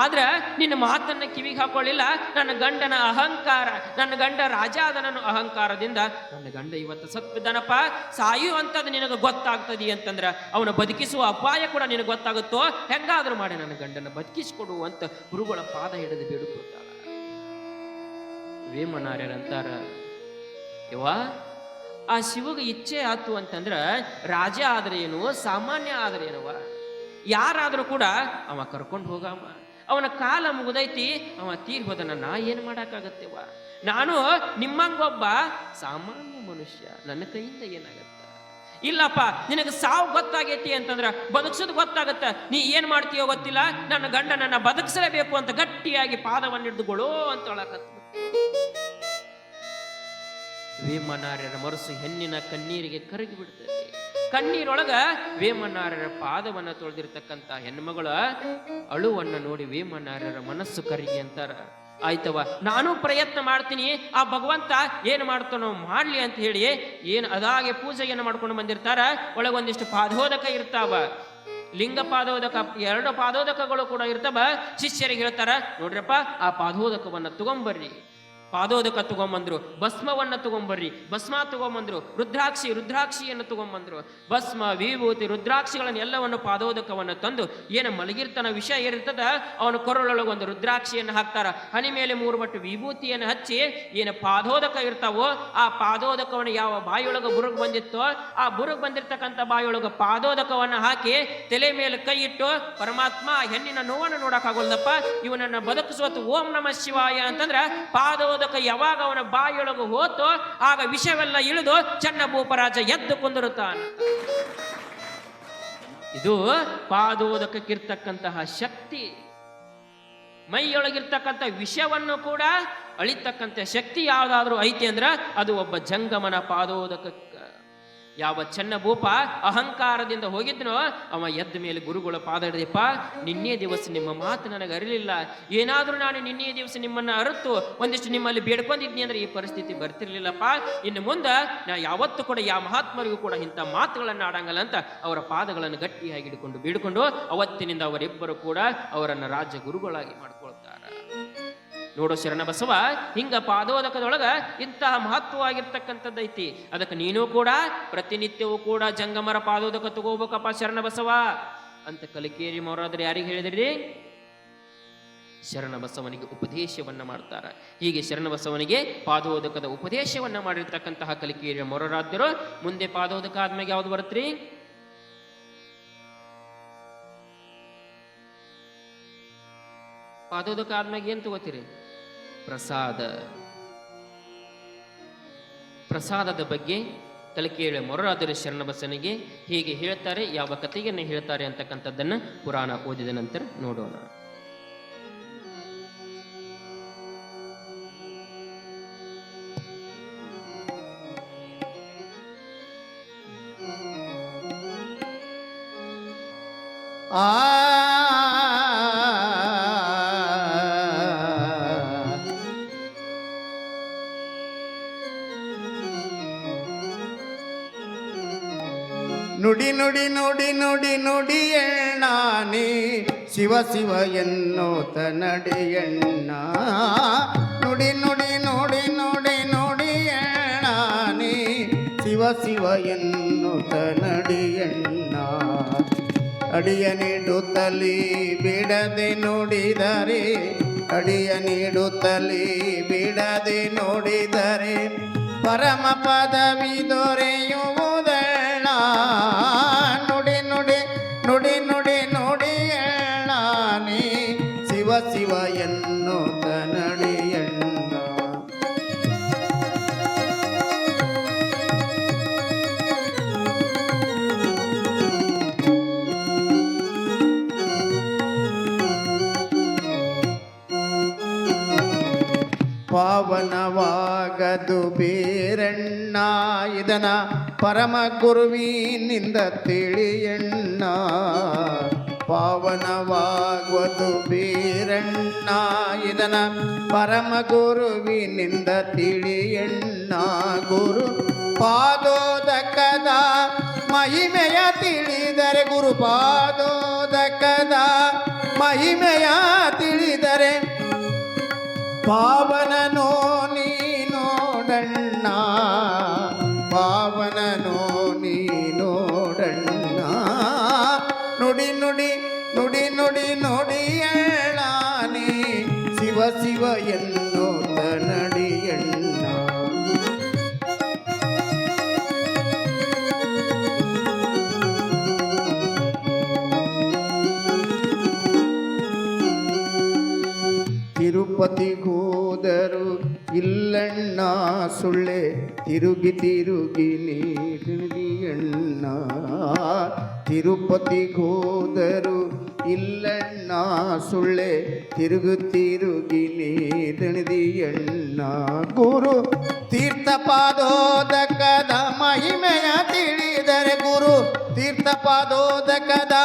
Speaker 2: ಆದ್ರ ನಿನ್ನ ಮಾತನ್ನ ಕಿವಿಗೆ ಹಾಕೊಳ್ಳಿಲ್ಲ. ನನ್ನ ಗಂಡನ ಅಹಂಕಾರ, ನನ್ನ ಗಂಡ ರಾಜ ಆದನನ್ನು ಅಹಂಕಾರದಿಂದ ನನ್ನ ಗಂಡ ಇವತ್ತು ಸತ್ಬಿದ್ದಾನಪ್ಪ. ಸಾಯುವಂಥದ್ದು ನಿನಗೆ ಗೊತ್ತಾಗ್ತದೆ ಅಂತಂದ್ರ ಅವನ ಬದುಕಿಸುವ ಅಪಾಯ ಕೂಡ ನಿನಗೆ ಗೊತ್ತಾಗುತ್ತೋ, ಹೆಂಗಾದ್ರೂ ಮಾಡಿ ನನ್ನ ಗಂಡನ ಬದುಕಿಸಿಕೊಡು ಅಂತ ಗುರುಗಳ ಪಾದ ಹಿಡಿದು ಬೇಡಿಕೊಳ್ತಾಳ. ವೇಮನಾರ್ಯರಂತಾರ, ಯವ್ವ ಆ ಶಿವಗೆ ಇಚ್ಛೆ ಆತು ಅಂತಂದ್ರ ರಾಜ ಆದ್ರೇನು ಸಾಮಾನ್ಯ ಆದ್ರೇನವ, ಯಾರಾದ್ರೂ ಕೂಡ ಅವ ಕರ್ಕೊಂಡು ಹೋಗವ. ಅವನ ಕಾಲ ಮುಗಿದೈತಿ, ಅವ ತೀರ್ ಹೋದನ, ನಾ ಏನ್ ಮಾಡಕ್ಕಾಗತ್ತೆವ. ನಾನು ನಿಮ್ಮಂಗೊಬ್ಬ ಸಾಮಾನ್ಯ ಮನುಷ್ಯ, ನನ್ನ ಕೈಯಿಂದ ಏನಾಗತ್ತ. ಇಲ್ಲಪ್ಪ ನಿನಗೆ ಸಾವು ಗೊತ್ತಾಗೈತಿ ಅಂತಂದ್ರ ಬದುಕ್ಸೋದು ಗೊತ್ತಾಗತ್ತ, ನೀ ಏನ್ ಮಾಡ್ತೀಯೋ ಗೊತ್ತಿಲ್ಲ, ನನ್ನ ಗಂಡ ನನ್ನ ಬದುಕಿಸಲೇಬೇಕು ಅಂತ ಗಟ್ಟಿಯಾಗಿ ಪಾದವನ್ನು ಹಿಡಿದುಕೊಳ್ಳೋ ಅಂತ ಹೇಳಕತ್ತ. ವೇಮನಾರ್ಯರ ಮನಸ್ಸು ಹೆಣ್ಣಿನ ಕಣ್ಣೀರಿಗೆ ಕರಗಿ ಬಿಡ್ತದೆ. ಕಣ್ಣೀರೊಳಗ ವೇಮನಾರ್ಯರ ಪಾದವನ್ನ ತೊಳೆದಿರ್ತಕ್ಕಂಥ ಹೆಣ್ಮಗಳ ಅಳುವನ್ನ ನೋಡಿ ವೇಮನಾರ್ಯರ ಮನಸ್ಸು ಕರಗಿ ಅಂತಾರ. ಆಯ್ತವ, ನಾನು ಪ್ರಯತ್ನ ಮಾಡ್ತೀನಿ, ಆ ಭಗವಂತ ಏನ್ ಮಾಡ್ತಾನೋ ಮಾಡ್ಲಿ ಅಂತ ಹೇಳಿ ಏನ್ ಅದಾಗೆ ಪೂಜೆಯನ್ನು ಮಾಡ್ಕೊಂಡು ಬಂದಿರ್ತಾರ. ಒಳಗೊಂದಿಷ್ಟು ಪಾದೋದಕ ಇರ್ತಾವ, ಲಿಂಗ ಪಾದೋದಕ, 2 ಪಾದೋದಕಗಳು ಕೂಡ ಇರ್ತಾವ. ಶಿಷ್ಯರಿಗೆ ಹೇಳ್ತಾರ, ನೋಡ್ರಪ್ಪ ಆ ಪಾದೋದಕವನ್ನ ತಗೊಂಬರ್ರಿ. ಪಾದೋದಕ ತಗೊಂಬಂದ್ರು, ಭಸ್ಮವನ್ನ ತಗೊಂಬರ್ರಿ, ಭಸ್ಮ ತಗೊಂಬಂದ್ರು, ರುದ್ರಾಕ್ಷಿಯನ್ನು ತಗೊಂಬಂದ್ರು. ಭಸ್ಮ, ವಿಭೂತಿ, ರುದ್ರಾಕ್ಷಿಗಳನ್ನ ಎಲ್ಲವನ್ನು ಪಾದೋದಕವನ್ನು ತಂದು ಏನು ಮಲಗಿರ್ತಾನ ವಿಷ ಏನಿರ್ತದ ಅವನ ಕೊರಳೊಳಗೆ ಒಂದು ರುದ್ರಾಕ್ಷಿಯನ್ನು ಹಾಕ್ತಾರ. ಹನಿ ಮೇಲೆ 3 ಬಟ್ಟು ವಿಭೂತಿಯನ್ನು ಹಚ್ಚಿ ಏನು ಪಾದೋದಕ ಇರ್ತಾವೋ ಆ ಪಾದೋದಕವನ್ನು ಯಾವ ಬಾಯಿಯೊಳಗ ಬುರುಗ್ ಬಂದಿತ್ತೋ ಆ ಬುರುಗ್ ಬಂದಿರ್ತಕ್ಕಂಥ ಬಾಯಿಯೊಳಗ ಪಾದೋದಕವನ್ನು ಹಾಕಿ ತಲೆ ಮೇಲೆ ಕೈ ಇಟ್ಟು, ಪರಮಾತ್ಮ ಹೆಣ್ಣಿನ ನೋವನ್ನು ನೋಡಕ್ಕಾಗೋಲ್ದಪ್ಪ, ಇವನನ್ನ ಬದುಕಿಸುವತ್ತು ಓಂ ನಮಃ ಶಿವಾಯ ಅಂತಂದ್ರ ಪಾದೋದಕ ಯಾವಾಗ ಅವನ ಬಾಯಿಯೊಳಗೆ ಹೋತೋ ಆಗ ವಿಷವೆಲ್ಲ ಇಳಿದು ಚನ್ನಭೂಪರಾಜ ಎದ್ದು ಕುಂದಿರುತ್ತಾನ. ಇದು ಪಾದೋದಕಕ್ಕಿರ್ತಕ್ಕಂತಹ ಶಕ್ತಿ. ಮೈಯೊಳಗಿರ್ತಕ್ಕಂಥ ವಿಷವನ್ನು ಕೂಡ ಅಳಿತಕ್ಕಂಥ ಶಕ್ತಿ ಯಾವ್ದಾದ್ರೂ ಐತಿ ಅಂದ್ರ ಅದು ಒಬ್ಬ ಜಂಗಮನ ಪಾದೋದಕ. ಯಾವ ಚನ್ನಭೂಪ ಅಹಂಕಾರದಿಂದ ಹೋಗಿದ್ನೋ ಅವ ಎದ್ದ ಮೇಲೆ ಗುರುಗಳ ಪಾದ ಹಿಡಿದಪ್ಪ, ನಿನ್ನೆ ದಿವಸ ನಿಮ್ಮ ಮಾತು ನನಗೆ ಅರಿಲಿಲ್ಲ, ಏನಾದ್ರೂ ನಾನು ನಿನ್ನೆ ದಿವಸ ನಿಮ್ಮನ್ನ ಅರಿತು ಒಂದಿಷ್ಟು ನಿಮ್ಮಲ್ಲಿ ಬೇಡ್ಕೊಂಡಿದ್ನಿ ಅಂದ್ರೆ ಈ ಪರಿಸ್ಥಿತಿ ಬರ್ತಿರ್ಲಿಲ್ಲಪ್ಪ. ಇನ್ನು ಮುಂದೆ ನಾ ಯಾವತ್ತೂ ಕೂಡ ಯಾವ ಮಹಾತ್ಮರಿಗೂ ಕೂಡ ಇಂಥ ಮಾತುಗಳನ್ನು ಆಡಂಗಲ್ಲ ಅಂತ ಅವರ ಪಾದಗಳನ್ನು ಗಟ್ಟಿಯಾಗಿ ಹಿಡ್ಕೊಂಡು ಬೇಡ್ಕೊಂಡು ಅವತ್ತಿನಿಂದ ಅವರಿಬ್ಬರು ಕೂಡ ಅವರನ್ನ ರಾಜ್ಯ ಗುರುಗಳಾಗಿ ಮಾಡ್ಕೊಳ್ತಾರ. ನೋಡು ಶರಣಬಸವ, ಹಿಂಗ ಪಾದೋದಕದೊಳಗ ಇಂತಹ ಮಹತ್ವವಾಗಿರ್ತಕ್ಕಂಥದ್ದೈತಿ. ಅದಕ್ಕೆ ನೀನು ಕೂಡ ಪ್ರತಿನಿತ್ಯವೂ ಕೂಡ ಜಂಗಮರ ಪಾದೋದಕ ತಗೋಬೇಕಪ್ಪ ಶರಣಬಸವ ಅಂತ ಕಲಿಕೇರಿ ಮೌರಾದ್ರೆ ಯಾರಿಗೆ ಹೇಳಿದ್ರಿ? ಶರಣಬಸವನಿಗೆ ಉಪದೇಶವನ್ನ ಮಾಡ್ತಾರ. ಹೀಗೆ ಶರಣಬಸವನಿಗೆ ಪಾದೋದಕದ ಉಪದೇಶವನ್ನ ಮಾಡಿರ್ತಕ್ಕಂತಹ ಕಲಿಕೇರಿಯ ಮೊರರಾದ್ಯರು ಮುಂದೆ ಪಾದೋದಕ ಆದ್ಮೇಲೆ ಯಾವ್ದು ಬರುತ್ತ್ರಿ? ಪಾದೋದಕ ಆದ್ಮ್ಯಾಗ ಏನು ತಗೋತೀರಿ? ಪ್ರಸಾದ. ಪ್ರಸಾದದ ಬಗ್ಗೆ ಕಲಿಕೆಯ ಮೊರರಾದರೆ ಶರಣಬಸನಿಗೆ ಹೀಗೆ ಹೇಳ್ತಾರೆ. ಯಾವ ಕಥೆಯನ್ನು ಹೇಳ್ತಾರೆ ಅಂತಕ್ಕಂಥದ್ದನ್ನು ಪುರಾಣ ಓದಿದ ನಂತರ ನೋಡೋಣ.
Speaker 1: ಆ ನುಡಿ ನುಡಿ ನುಡಿ ನುಡಿ ನುಡಿ ಎಣ್ಣಾನಿ ಶಿವ ಶಿವ ಎನ್ನುತ್ತ ನಡೆಯಣ್ಣ. ನುಡಿ ನುಡಿ ನುಡಿ ನುಡಿ ನುಡಿ ಎಣ್ಣಾನಿ ಶಿವ ಶಿವ ಎನ್ನುತ್ತ ನಡೆಯಣ್ಣ. ಅಡಿಯ ನೀಡುತ್ತಲಿ ಬಿಡದೆ ನೋಡಿದರೆ, ಅಡಿಯ ನೀಡುತ್ತಲಿ ಬಿಡದೆ ನೋಡಿದರೆ ಪರಮ ಪದವಿ ದೊರೆಯುವುದಣ್ಣ. ನುಡಿ ನುಡಿ ನುಡಿ ನುಡಿ ನುಡಿ ಎಣ್ಣಾನಿ ಶಿವ ಶಿವ ಎನ್ನುತ್ತ ನಡೆಯಣ್ಣ. ಪಾವನವಾಗದು ಬೇರಣ್ಣ ಇದನ ಪರಮ ಗುರುವಿನಿಂದ ತಿಳಿಯಣ್ಣ. ಪಾವನವಾಗುವುದು ಬೇರಣ್ಣ ಇದನ ಪರಮ ಗುರುವಿನಿಂದ ತಿಳಿಯಣ್ಣ. ಗುರು ಪಾದೋದಕದ ಮಹಿಮೆಯ ತಿಳಿದರೆ, ಗುರು ಪಾದೋದಕದ ಮಹಿಮೆಯ ತಿಳಿದರೆ ಪಾವನನೋ ನೀ ನೋಡಣ್ಣ. ಪಾವನನೋ ನೀ ನೋಡಣ್ಣ. ನುಡಿ ನುಡಿ ನುಡಿ ನುಡಿ ನುಡಿ ಹೇಳಾನಿ ಶಿವ ಶಿವ ಎನ್ನುತ್ತ ನಡಿಯಣ್ಣ. ತಿರುಪತಿಗೋದರು ಇಲ್ಲಣ್ಣ ಸುಳ್ಳೆ ತಿರುಗಿ ತಿರುಗಿ ನೀಡಿಯಣ್ಣ. ತಿರುಪತಿಗೋದರು ಇಲ್ಲಣ್ಣ ಸುಳ್ಳೆ ತಿರುಗಿ ತಿರುಗಿ ನೀಡಿಯಣ್ಣ. ಗುರು ತೀರ್ಥಪಾದೋದಕದ ಮಹಿಮೆಯ ತಿಳಿದರೆ, ಗುರು ತೀರ್ಥಪಾದೋದಕದ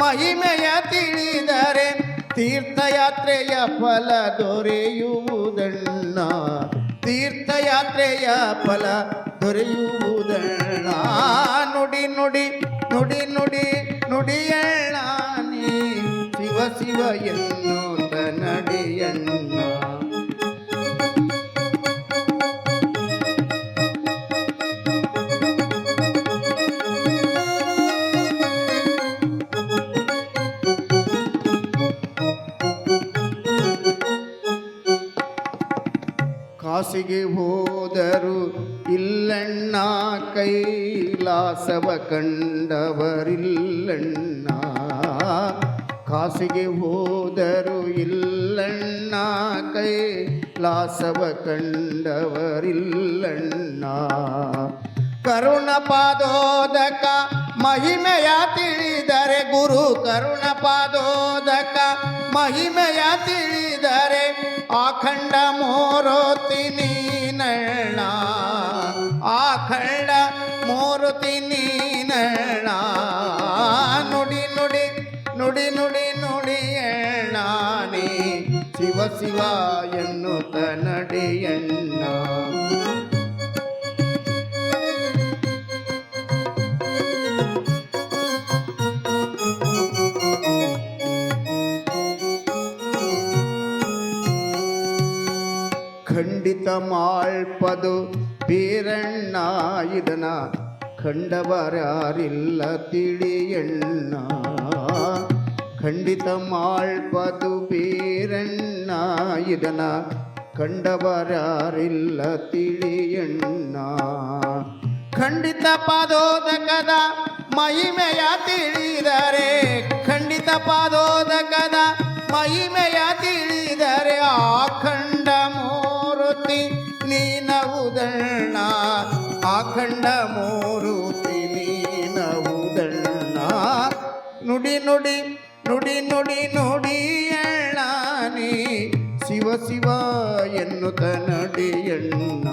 Speaker 1: ಮಹಿಮೆಯ ತಿಳಿದರೆ ತೀರ್ಥಯಾತ್ರೆಯ ಫಲ ದೊರೆಯುವುದಣ್ಣ. ತೀರ್ಥಯಾತ್ರೆಯ ಫಲ ದೊರೆಯುವುದಣ್ಣ. ನುಡಿ ನುಡಿ ನುಡಿ ನುಡಿ ನುಡಿಯಣ್ಣ ನೀ ಶಿವ ಶಿವ ಎನ್ನುತ್ತ ನಡೆಯಣ್ಣ. ಕಾಸಿಗೆ ಹೋದರು ಇಲ್ಲಣ್ಣ ಕೈಲಾಸವ ಕಂಡವರಿಲ್ಲಣ್ಣ. ಕಾಸಿಗೆ ಹೋದರು ಇಲ್ಲಣ್ಣ ಕೈಲಾಸವ ಕಂಡವರಿಲ್ಲಣ್ಣ. ಕರುಣಪಾದೋದಕ ಮಹಿಮೆಯ ತಿಳಿದರೆ, ಗುರು ಕರುಣಪಾದೋದಕ ಮಹಿಮೆಯ ತಿಳಿದರೆ ಆಖಂಡ ಮೂರುತಿ ನೀನಣ್ಣ. ಆಖಂಡ ಮೂರುತಿ ನೀನಣ್ಣ. ನುಡಿ ನುಡಿ ನುಡಿ ನುಡಿ ನುಡಿ ಎಣ್ಣ ನೀ ಶಿವ ಶಿವ ಎನ್ನುತ್ತ ನಡೆಯಣ್ಣ. ಖಂಡಿತ ಮಾಳ್ಪದು ಬೀರಣ್ಣ ಇದನ ಕಂಡವರ್ಯಾರಿಲ್ಲ ತಿಳಿಯಣ್ಣ. ಖಂಡಿತ ಮಾಳ್ಪದು ಬೀರಣ್ಣ ಇದನ ಕಂಡವರ್ಯಾರಿಲ್ಲ ತಿಳಿಯಣ್ಣ. ಖಂಡಿತ ಪಾದೋದಕದ ಮಹಿಮೆಯ ತಿಳಿದರೆ, ಖಂಡಿತ ಪಾದೋದಕದ ಮಹಿಮೆಯ ತಿಳಿದರೆ ನೋಡಿದರೆ ಆಖಂಡ ಮೂರುತಿ ನೀನವುದಣ್ಣ, ಆಖಂಡ ಮೂರುತಿ ನೀನವುದಣ್ಣ. ನುಡಿ ನುಡಿ ನುಡಿ ನುಡಿ ನುಡಿಯಣ್ಣ ನೀ ಶಿವ ಶಿವ ಎನ್ನುತ್ತ ನಡಿಯಣ್ಣ.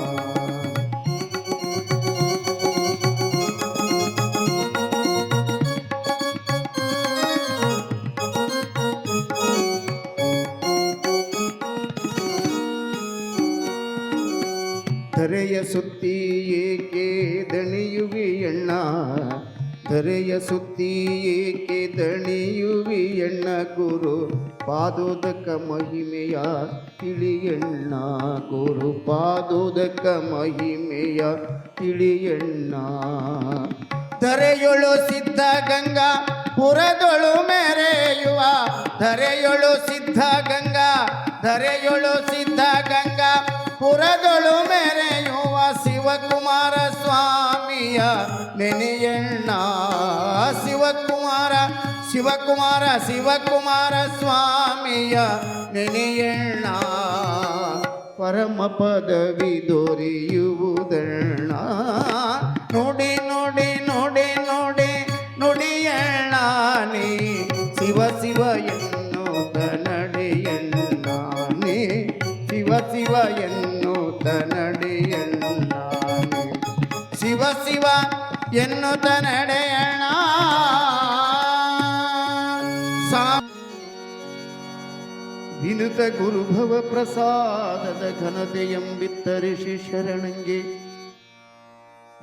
Speaker 1: ಧರೆಯ ಸುತ್ತಿ ಏಕೆ ದಣಿಯುವಿಯಣ್ಣ, ಧರೆಯ ಸುತ್ತಿ ಏಕೆ ದಣಿಯುವಿಯಣ್ಣ. ಗುರು ಪಾದೋದಕ ಮಹಿಮೆಯ ತಿಳಿಯಣ್ಣ, ಗುರು ಪಾದೋದಕ ಮಹಿಮೆಯ ತಿಳಿಯಣ್ಣ. ಧರೆಯೊಳು ಸಿದ್ಧ ಗಂಗಾ ಪುರದೊಳು ಮೆರೆಯುವ, ಧರೆಯೊಳು ಸಿದ್ಧ ಗಂಗಾ, ಧರೆಯೊಳು ಸಿದ್ಧ ಗಂಗಾ ಪುರದೊಳು ಮೆರೆಯುವ ಶಿವಕುಮಾರ ಸ್ವಾಮಿಯ ನೆನೆಯಣ್ಣ. ಶಿವಕುಮಾರ ಶಿವಕುಮಾರ ಶಿವಕುಮಾರ ಸ್ವಾಮಿಯ ನೆನೆಯಣ್ಣ. ಪರಮ ಪದವಿ ದೊರೆಯುವುದಣ್ಣ. ನೋಡಿ ನೋಡಿ ನೋಡಿ ನೋಡಿ ನುಡಿಯಣ್ಣ ನೀ ಶಿವ ಶಿವ ಎನ್ನುತ್ತ ನಡೆಯಣ್ಣ, ನೀ ಶಿವ ಶಿವ ಎನ್ನುತ್ತ ನಡೆಯಣ್ಣ, ಶಿವ ಶಿವ ಎನ್ನುತ್ತ ನಡೆಯಣ್ಣ. ವಿನುತ ಗುರುಭವ ಪ್ರಸಾದದ ಘನತೆಯಂಬಿತ್ತರಿಷಿ ಶರಣಂಗೆ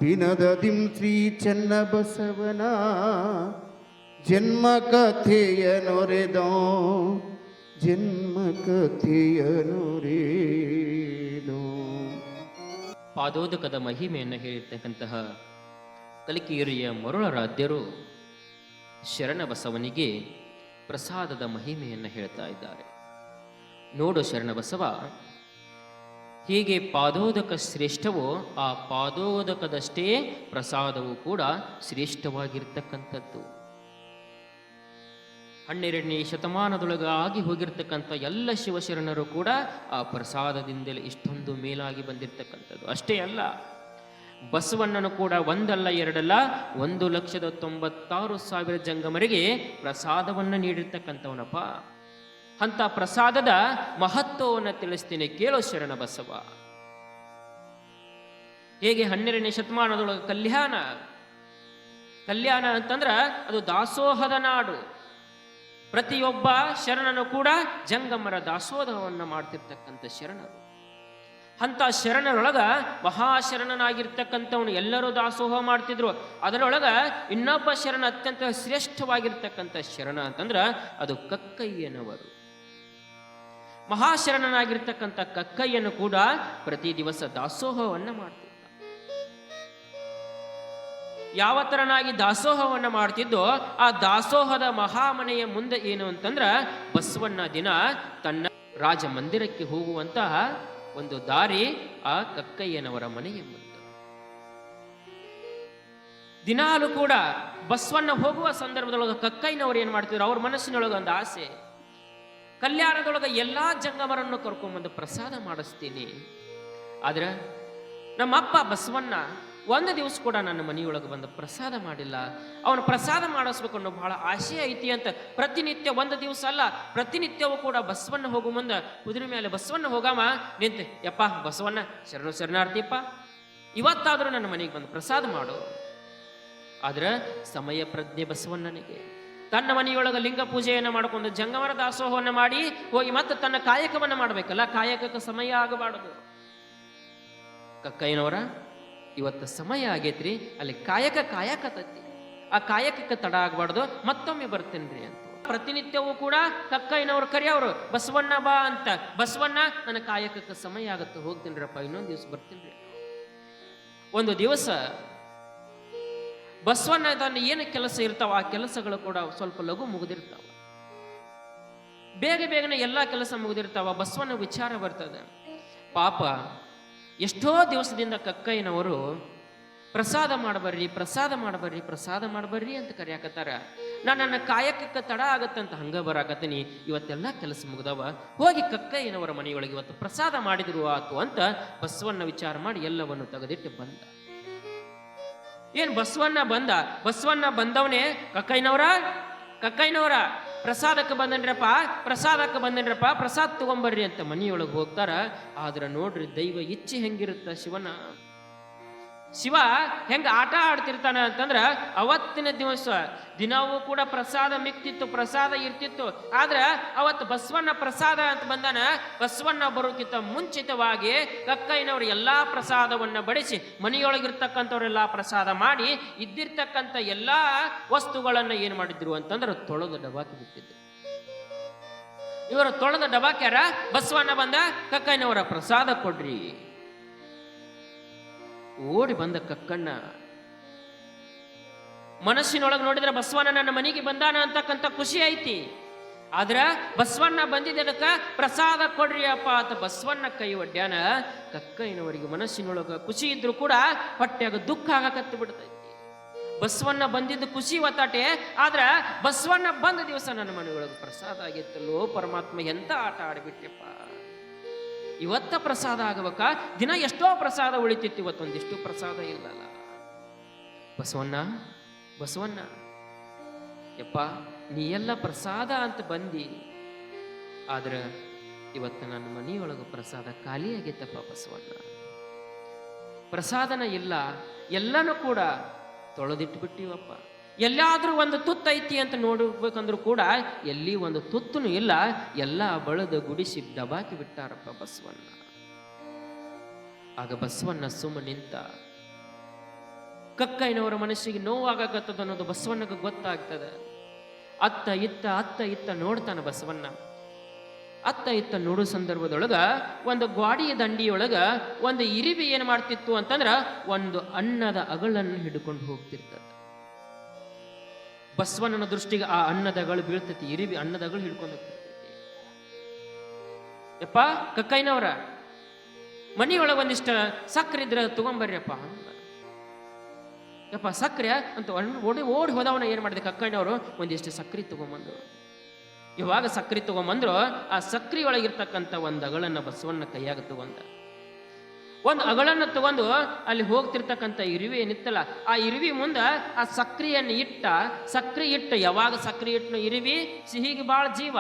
Speaker 1: ವಿನದದಿಂ ಶ್ರೀ ಚನ್ನಬಸವನ ಜನ್ಮ ಕಥೆಯ ನೊರೆದೋ, ಜನ್ಮ ಕಥೆಯ ನೊರೆದೋ.
Speaker 2: ಪಾದೋದಕದ ಮಹಿಮೆಯನ್ನು ಹೇಳಿರ್ತಕ್ಕಂತಹ ಕಲಿಕೇರಿಯ ಮರುಳರಾಧ್ಯರು ಶರಣಬಸವನಿಗೆ ಪ್ರಸಾದದ ಮಹಿಮೆಯನ್ನು ಹೇಳ್ತಾ ಇದ್ದಾರೆ. ನೋಡು ಶರಣಬಸವ, ಹೀಗೆ ಪಾದೋದಕ ಶ್ರೇಷ್ಠವೋ ಆ ಪಾದೋದಕದಷ್ಟೇ ಪ್ರಸಾದವು ಕೂಡ ಶ್ರೇಷ್ಠವಾಗಿರ್ತಕ್ಕಂಥದ್ದು. 12ನೇ ಶತಮಾನದೊಳಗಾಗಿ ಹೋಗಿರ್ತಕ್ಕಂಥ ಎಲ್ಲ ಶಿವಶರಣರು ಕೂಡ ಆ ಪ್ರಸಾದದಿಂದಲೇ ಇಷ್ಟೊಂದು ಮೇಲಾಗಿ ಬಂದಿರತಕ್ಕಂಥದ್ದು. ಅಷ್ಟೇ ಅಲ್ಲ, ಬಸವಣ್ಣನು ಕೂಡ ಒಂದಲ್ಲ ಎರಡಲ್ಲ 1,96,000 ಜಂಗಮರಿಗೆ ಪ್ರಸಾದವನ್ನು ನೀಡಿರ್ತಕ್ಕಂಥವನಪ್ಪ. ಅಂಥ ಪ್ರಸಾದದ ಮಹತ್ವವನ್ನು ತಿಳಿಸ್ತೀನಿ, ಕೇಳೋ ಶರಣ ಬಸವ. ಹೇಗೆ 12ನೇ ಶತಮಾನದೊಳಗೆ ಕಲ್ಯಾಣ ಅಂತಂದ್ರೆ ಅದು ದಾಸೋಹದ ನಾಡು. ಪ್ರತಿಯೊಬ್ಬ ಶರಣನು ಕೂಡ ಜಂಗಮರ ದಾಸೋಹವನ್ನು ಮಾಡ್ತಿರ್ತಕ್ಕಂಥ ಶರಣರು. ಅಂಥ ಶರಣರೊಳಗ ಮಹಾಶರಣನಾಗಿರ್ತಕ್ಕಂಥವನು ಎಲ್ಲರೂ ದಾಸೋಹ ಮಾಡ್ತಿದ್ರು. ಅದರೊಳಗ ಇನ್ನೊಬ್ಬ ಶರಣ ಅತ್ಯಂತ ಶ್ರೇಷ್ಠವಾಗಿರ್ತಕ್ಕಂಥ ಶರಣ ಅಂತಂದ್ರೆ ಅದು ಕಕ್ಕಯ್ಯನವರು. ಮಹಾಶರಣನಾಗಿರ್ತಕ್ಕಂಥ ಕಕ್ಕಯ್ಯನು ಕೂಡ ಪ್ರತಿ ದಿವಸ ದಾಸೋಹವನ್ನು ಮಾಡ್ತಿದ್ದ. ಯಾವ ತರನಾಗಿ ದಾಸೋಹವನ್ನು ಮಾಡ್ತಿದ್ದೋ ಆ ದಾಸೋಹದ ಮಹಾಮನೆಯ ಮುಂದೆ ಏನು ಅಂತಂದ್ರ ಬಸವಣ್ಣ ದಿನ ತನ್ನ ರಾಜ ಮಂದಿರಕ್ಕೆ ಹೋಗುವಂತಹ ಒಂದು ದಾರಿ ಆ ಕಕ್ಕಯ್ಯನವರ ಮನೆಯ ಮುಂದೆ. ದಿನಾಲು ಕೂಡ ಬಸವಣ್ಣ ಹೋಗುವ ಸಂದರ್ಭದೊಳಗೆ ಕಕ್ಕಯ್ಯನವರು ಏನ್ ಮಾಡ್ತಿದ್ರು, ಅವ್ರ ಮನಸ್ಸಿನೊಳಗೆ ಒಂದು ಆಸೆ, ಕಲ್ಯಾಣದೊಳಗೆ ಎಲ್ಲಾ ಜಂಗಮರನ್ನು ಕರ್ಕೊಂಡ್ಬಂದು ಪ್ರಸಾದ ಮಾಡಿಸ್ತೀನಿ. ಆದ್ರೆ ನಮ್ಮಪ್ಪ ಬಸವಣ್ಣ ಒಂದು ದಿವಸ ಕೂಡ ನನ್ನ ಮನೆಯೊಳಗೆ ಬಂದು ಪ್ರಸಾದ ಮಾಡಿಲ್ಲ. ಅವನು ಪ್ರಸಾದ ಮಾಡಿಸ್ಬೇಕು ಅನ್ನೋ ಬಹಳ ಆಸೆ ಐತಿ ಅಂತ ಪ್ರತಿನಿತ್ಯ, ಒಂದು ದಿವಸ ಅಲ್ಲ ಪ್ರತಿನಿತ್ಯವೂ ಕೂಡ ಬಸವಣ್ಣ ಹೋಗು ಮುಂದೆ ಕುದುರೆ ಮೇಲೆ ಬಸವಣ್ಣ ಹೋಗಾಮ ನಿಂತೆ, ಯಪ್ಪ ಬಸವಣ್ಣ ಶರಣಾರ್ಥಿಯಪ್ಪ, ಇವತ್ತಾದರೂ ನನ್ನ ಮನೆಗೆ ಬಂದು ಪ್ರಸಾದ ಮಾಡು. ಆದ್ರೆ ಸಮಯ ಪ್ರಜ್ಞೆ ಬಸವಣ್ಣನಿಗೆ ತನ್ನ ಮನೆಯೊಳಗೆ ಲಿಂಗ ಪೂಜೆಯನ್ನು ಮಾಡಿಕೊಂಡು ಜಂಗಮರ ದಾಸೋಹವನ್ನು ಮಾಡಿ ಹೋಗಿ ಮತ್ತೆ ತನ್ನ ಕಾಯಕವನ್ನು ಮಾಡಬೇಕಲ್ಲ, ಕಾಯಕಕ್ಕೆ ಸಮಯ ಆಗಬಾರದು. ಕಕ್ಕಯ್ಯನವರ ಇವತ್ತು ಸಮಯ ಆಗೈತ್ರಿ, ಅಲ್ಲಿ ಕಾಯಕತತ್ತಿ, ಆ ಕಾಯಕಕ್ಕೆ ತಡ ಆಗಬಾರ್ದು, ಮತ್ತೊಮ್ಮೆ ಬರ್ತೇನ್ರಿ ಅಂತ ಪ್ರತಿನಿತ್ಯವೂ ಕೂಡ ಕಕ್ಕಯ್ಯನವ್ರು ಕರೆಯವರು, ಬಸವಣ್ಣ ಬಾ ಅಂತ. ಬಸವಣ್ಣ ನನ್ನ ಕಾಯಕಕ್ಕೆ ಸಮಯ ಆಗುತ್ತೆ, ಹೋಗ್ತೀನ್ರಪ್ಪ, ಇನ್ನೊಂದು ದಿವಸ ಬರ್ತೀನ್ರಿ. ಒಂದು ದಿವಸ ಬಸವಣ್ಣ ತನ್ನ ಏನು ಕೆಲಸ ಇರ್ತಾವ ಆ ಕೆಲಸಗಳು ಕೂಡ ಸ್ವಲ್ಪ ಲಘು ಮುಗಿದಿರ್ತಾವ, ಬೇಗನೆ ಎಲ್ಲ ಕೆಲಸ ಮುಗಿದಿರ್ತಾವ. ಬಸವಣ್ಣ ವಿಚಾರ ಬರ್ತದೆ, ಪಾಪ ಎಷ್ಟೋ ದಿವಸದಿಂದ ಕಕ್ಕಯ್ಯನವರು ಪ್ರಸಾದ ಮಾಡಬರ್ರಿ, ಪ್ರಸಾದ ಮಾಡಬರ್ರಿ, ಪ್ರಸಾದ ಮಾಡಬರ್ರಿ ಅಂತ ಕರೆಯಾಕತ್ತಾರ. ನನ್ನ ಕಾಯಕಕ್ಕೆ ತಡ ಆಗತ್ತಂತ ಹಂಗ ಬರಾಕತ್ತೀನಿ. ಇವತ್ತೆಲ್ಲ ಕೆಲಸ ಮುಗ್ದವ, ಹೋಗಿ ಕಕ್ಕಯ್ಯನವರ ಮನೆಯೊಳಗೆ ಇವತ್ತು ಪ್ರಸಾದ ಮಾಡಿದ್ರು ಆತು ಅಂತ ಬಸವಣ್ಣ ವಿಚಾರ ಮಾಡಿ ಎಲ್ಲವನ್ನು ತೆಗೆದಿಟ್ಟು ಬಂದ. ಏನ್ ಬಸವಣ್ಣ ಬಂದವನೇ ಕಕ್ಕಯ್ಯನವರ ಪ್ರಸಾದಕ್ಕೆ ಬಂದನ್ರಪ್ಪ, ಪ್ರಸಾದ ತಗೊಂಬರ್ರಿ ಅಂತ ಮನೆಯೊಳಗೆ ಹೋಗ್ತಾರ. ಆದ್ರ ನೋಡ್ರಿ ದೈವ ಇಚ್ಛೆ ಹೆಂಗಿರುತ್ತ ಶಿವ ಹೆಂಗ ಆಟ ಆಡ್ತಿರ್ತಾನ ಅಂತಂದ್ರ, ಅವತ್ತಿನ ದಿನವೂ ಕೂಡ ಪ್ರಸಾದ ಮಿಕ್ತಿತ್ತು, ಪ್ರಸಾದ ಇರ್ತಿತ್ತು. ಆದ್ರ ಅವತ್ತು ಬಸವಣ್ಣ ಪ್ರಸಾದ ಅಂತ ಬಂದಾನ. ಬಸವಣ್ಣ ಬರೋಕ್ಕಿಂತ ಮುಂಚಿತವಾಗಿ ಕಕ್ಕಯ್ಯನವರು ಎಲ್ಲಾ ಪ್ರಸಾದವನ್ನ ಬಡಿಸಿ ಮನೆಯೊಳಗಿರ್ತಕ್ಕಂಥವ್ರೆಲ್ಲಾ ಪ್ರಸಾದ ಮಾಡಿ ಇದ್ದಿರ್ತಕ್ಕಂಥ ಎಲ್ಲಾ ವಸ್ತುಗಳನ್ನ ಏನ್ ಮಾಡಿದ್ರು ಅಂತಂದ್ರ ತೊಳೆದ ಡಬಾಕಿ ಬಿಟ್ಟಿದ್ರು. ಇವರು ತೊಳೆದ ಡಬಾಕ್ಯಾರ. ಬಸವಣ್ಣ ಬಂದ, ಕಕ್ಕಯ್ಯನವರ ಪ್ರಸಾದ ಕೊಡ್ರಿ. ಓಡಿ ಬಂದ ಕಕ್ಕಣ್ಣ ಮನಸ್ಸಿನೊಳಗೆ ನೋಡಿದ್ರೆ ಬಸವಣ್ಣ ನನ್ನ ಮನೆಗೆ ಬಂದಾನ ಅಂತಕ್ಕಂಥ ಖುಷಿ ಐತಿ. ಆದ್ರ ಬಸವಣ್ಣ ಬಂದಿದ್ದಕ್ಕ ಪ್ರಸಾದ ಕೊಡ್ರಿ ಅಪ್ಪ ಅಂತ ಬಸವಣ್ಣ ಕೈ ಒಡ್ಡ್ಯಾನ. ಕಕ್ಕಯ್ಯನವರಿಗೆ ಮನಸ್ಸಿನೊಳಗ ಖುಷಿ ಇದ್ರು ಕೂಡ ಹೊಟ್ಟೆಯಾಗ ದುಃಖ ಆಗಕತ್ತು ಬಿಡ್ತೈತಿ. ಬಸವಣ್ಣ ಬಂದಿದ್ದು ಖುಷಿ ಒತ್ತಾಟೆ, ಆದ್ರ ಬಸವಣ್ಣ ಬಂದ ದಿವಸ ನನ್ನ ಮನೆಯೊಳಗೆ ಪ್ರಸಾದ ಆಗಿತ್ತಲ್ಲೋ ಪರಮಾತ್ಮ, ಎಂತ ಆಟ ಆಡಿಬಿಟ್ಟೆಪ್ಪ. ಇವತ್ತ ಪ್ರಸಾದ ಆಗಬೇಕ, ದಿನ ಎಷ್ಟೋ ಪ್ರಸಾದ ಉಳಿತಿತ್ತು, ಇವತ್ತೊಂದಿಷ್ಟು ಪ್ರಸಾದ ಇಲ್ಲಲ್ಲ. ಬಸವಣ್ಣ ಯಪ್ಪ, ನೀ ಎಲ್ಲ ಪ್ರಸಾದ ಅಂತ ಬಂದಿ, ಆದ್ರ ಇವತ್ತು ನನ್ನ ಮನೆಯೊಳಗ ಪ್ರಸಾದ ಖಾಲಿ ಆಗೈತಪ್ಪ ಬಸವಣ್ಣ. ಪ್ರಸಾದನ ಇಲ್ಲ, ಎಲ್ಲನೂ ಕೂಡ ತೊಳೆದಿಟ್ಬಿಟ್ಟಿವಪ್ಪ. ಎಲ್ಲಾದ್ರೂ ಒಂದು ತುತ್ತು ಐತಿ ಅಂತ ನೋಡ್ಬೇಕಂದ್ರೂ ಕೂಡ ಎಲ್ಲಿ ಒಂದು ತುತ್ತೂ ಇಲ್ಲ, ಎಲ್ಲ ಬಳೆದು ಗುಡಿಸಿ ಡಬಾಕಿ ಬಿಟ್ಟಾರಪ್ಪ ಬಸವಣ್ಣ. ಆಗ ಬಸವಣ್ಣ ಸುಮ್ಮ ನಿಂತ. ಕಕ್ಕಯ್ಯನವರ ಮನಸ್ಸಿಗೆ ನೋವಾಗತ್ತದ ಅನ್ನೋದು ಬಸವಣ್ಣಗೆ ಗೊತ್ತಾಗ್ತದೆ. ಅತ್ತ ಇತ್ತ ನೋಡ್ತಾನ ಬಸವಣ್ಣ. ಅತ್ತ ಇತ್ತ ನೋಡೋ ಸಂದರ್ಭದೊಳಗ ಒಂದು ಗ್ವಾಡಿಯ ದಂಡಿಯೊಳಗ ಒಂದು ಇರಿವಿ ಏನ್ ಮಾಡ್ತಿತ್ತು ಅಂತಂದ್ರ ಒಂದು ಅನ್ನದ ಅಗಳನ್ನು ಹಿಡ್ಕೊಂಡು ಹೋಗ್ತಿರ್ತದೆ. ಬಸವಣ್ಣನ ದೃಷ್ಟಿಗೆ ಆ ಅನ್ನದಗಳು ಬೀಳ್ತೈತಿ, ಇರಿವಿ ಅನ್ನದಗಳು ಹಿಡ್ಕೊಂಡು ಹೋಗ್ತಿರ್ತೈತಿ. ಯಪ್ಪ ಕಕ್ಕಯ್ಯನವರ ಮನೆಯೊಳಗ ಒಂದಿಷ್ಟ ಸಕ್ರೆ ಇದ್ರೆ ತಗೊಂಬರ್ರಿಯಪ್ಪ ಅಂತ. ಯಪ್ಪ ಸಕ್ರೆ ಅಂತ ಓಡಿ ಹೋದವನ ಏನ್ ಮಾಡಿದೆ, ಕಕ್ಕಯ್ಯನವರು ಒಂದಿಷ್ಟು ಸಕ್ರೆ ತಗೊಂಬಂದ್ರು. ಇವಾಗ ಸಕ್ರೆ ತಗೊಂಬಂದ್ರು. ಆ ಸಕ್ರೆ ಒಳಗಿರ್ತಕ್ಕಂಥ ಒಂದು ಅಗಳನ್ನ ಬಸವಣ್ಣ ಕೈಯಾಗ ತಗೊಂಡ. ಒಂದು ಅಗಳನ್ನ ತಗೊಂಡು ಅಲ್ಲಿ ಹೋಗ್ತಿರ್ತಕ್ಕಂಥ ಇರುವಿ ಏನಿತ್ತಲ್ಲ, ಆ ಇರುವಿ ಮುಂದೆ ಆ ಸಕ್ರಿಯನ್ನು ಸಕ್ರೆ ಇಟ್ಟ. ಯಾವಾಗ ಸಕ್ರೆ ಇಟ್ಟನು ಇರುವಿ ಸಿಹಿಗೆ ಭಾಳ ಜೀವ,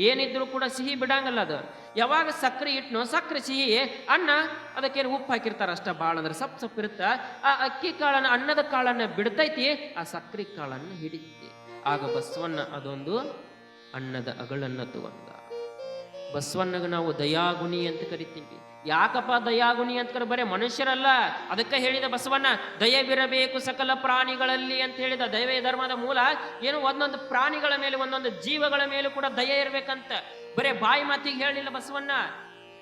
Speaker 2: ಏನಿದ್ರು ಕೂಡ ಸಿಹಿ ಬಿಡಂಗಲ್ಲ ಅದು. ಯಾವಾಗ ಸಕ್ರೆ ಇಟ್ನೋ ಸಕ್ರೆ ಸಿಹಿ, ಅನ್ನ ಅದಕ್ಕೇನು ಉಪ್ಪು ಹಾಕಿರ್ತಾರ ಅಷ್ಟ, ಭಾಳ ಅಂದ್ರೆ ಸಪ್ ಇರುತ್ತ. ಆ ಅಕ್ಕಿ ಕಾಳನ್ನ ಅನ್ನದ ಕಾಳನ್ನ ಬಿಡ್ತೈತಿ, ಆ ಸಕ್ರೆ ಕಾಳನ್ನ ಹಿಡಿತಿ. ಆಗ ಬಸವಣ್ಣ ಅದೊಂದು ಅನ್ನದ ಅಗಳನ್ನ ತಗೊಂಡ. ಬಸವಣ್ಣಗ ನಾವು ದಯಾಗುಣಿ ಅಂತ ಕರಿತೀವಿ. ಯಾಕಪ್ಪ ದಯಾಗುಣಿ ಅಂತ ಬರೇ ಮನುಷ್ಯರಲ್ಲ, ಅದಕ್ಕೆ ಹೇಳಿದ ಬಸವಣ್ಣ ದಯವಿರಬೇಕು ಸಕಲ ಪ್ರಾಣಿಗಳಲ್ಲಿ ಅಂತ ಹೇಳಿದ. ದೈವ ಧರ್ಮದ ಮೂಲ ಏನು, ಒಂದೊಂದು ಪ್ರಾಣಿಗಳ ಮೇಲೆ ಒಂದೊಂದು ಜೀವಗಳ ಮೇಲೆ ಕೂಡ ದಯ ಇರ್ಬೇಕಂತ ಬರೇ ಬಾಯಿ ಮಾತಿಗೆ ಹೇಳಿಲ್ಲ ಬಸವಣ್ಣ,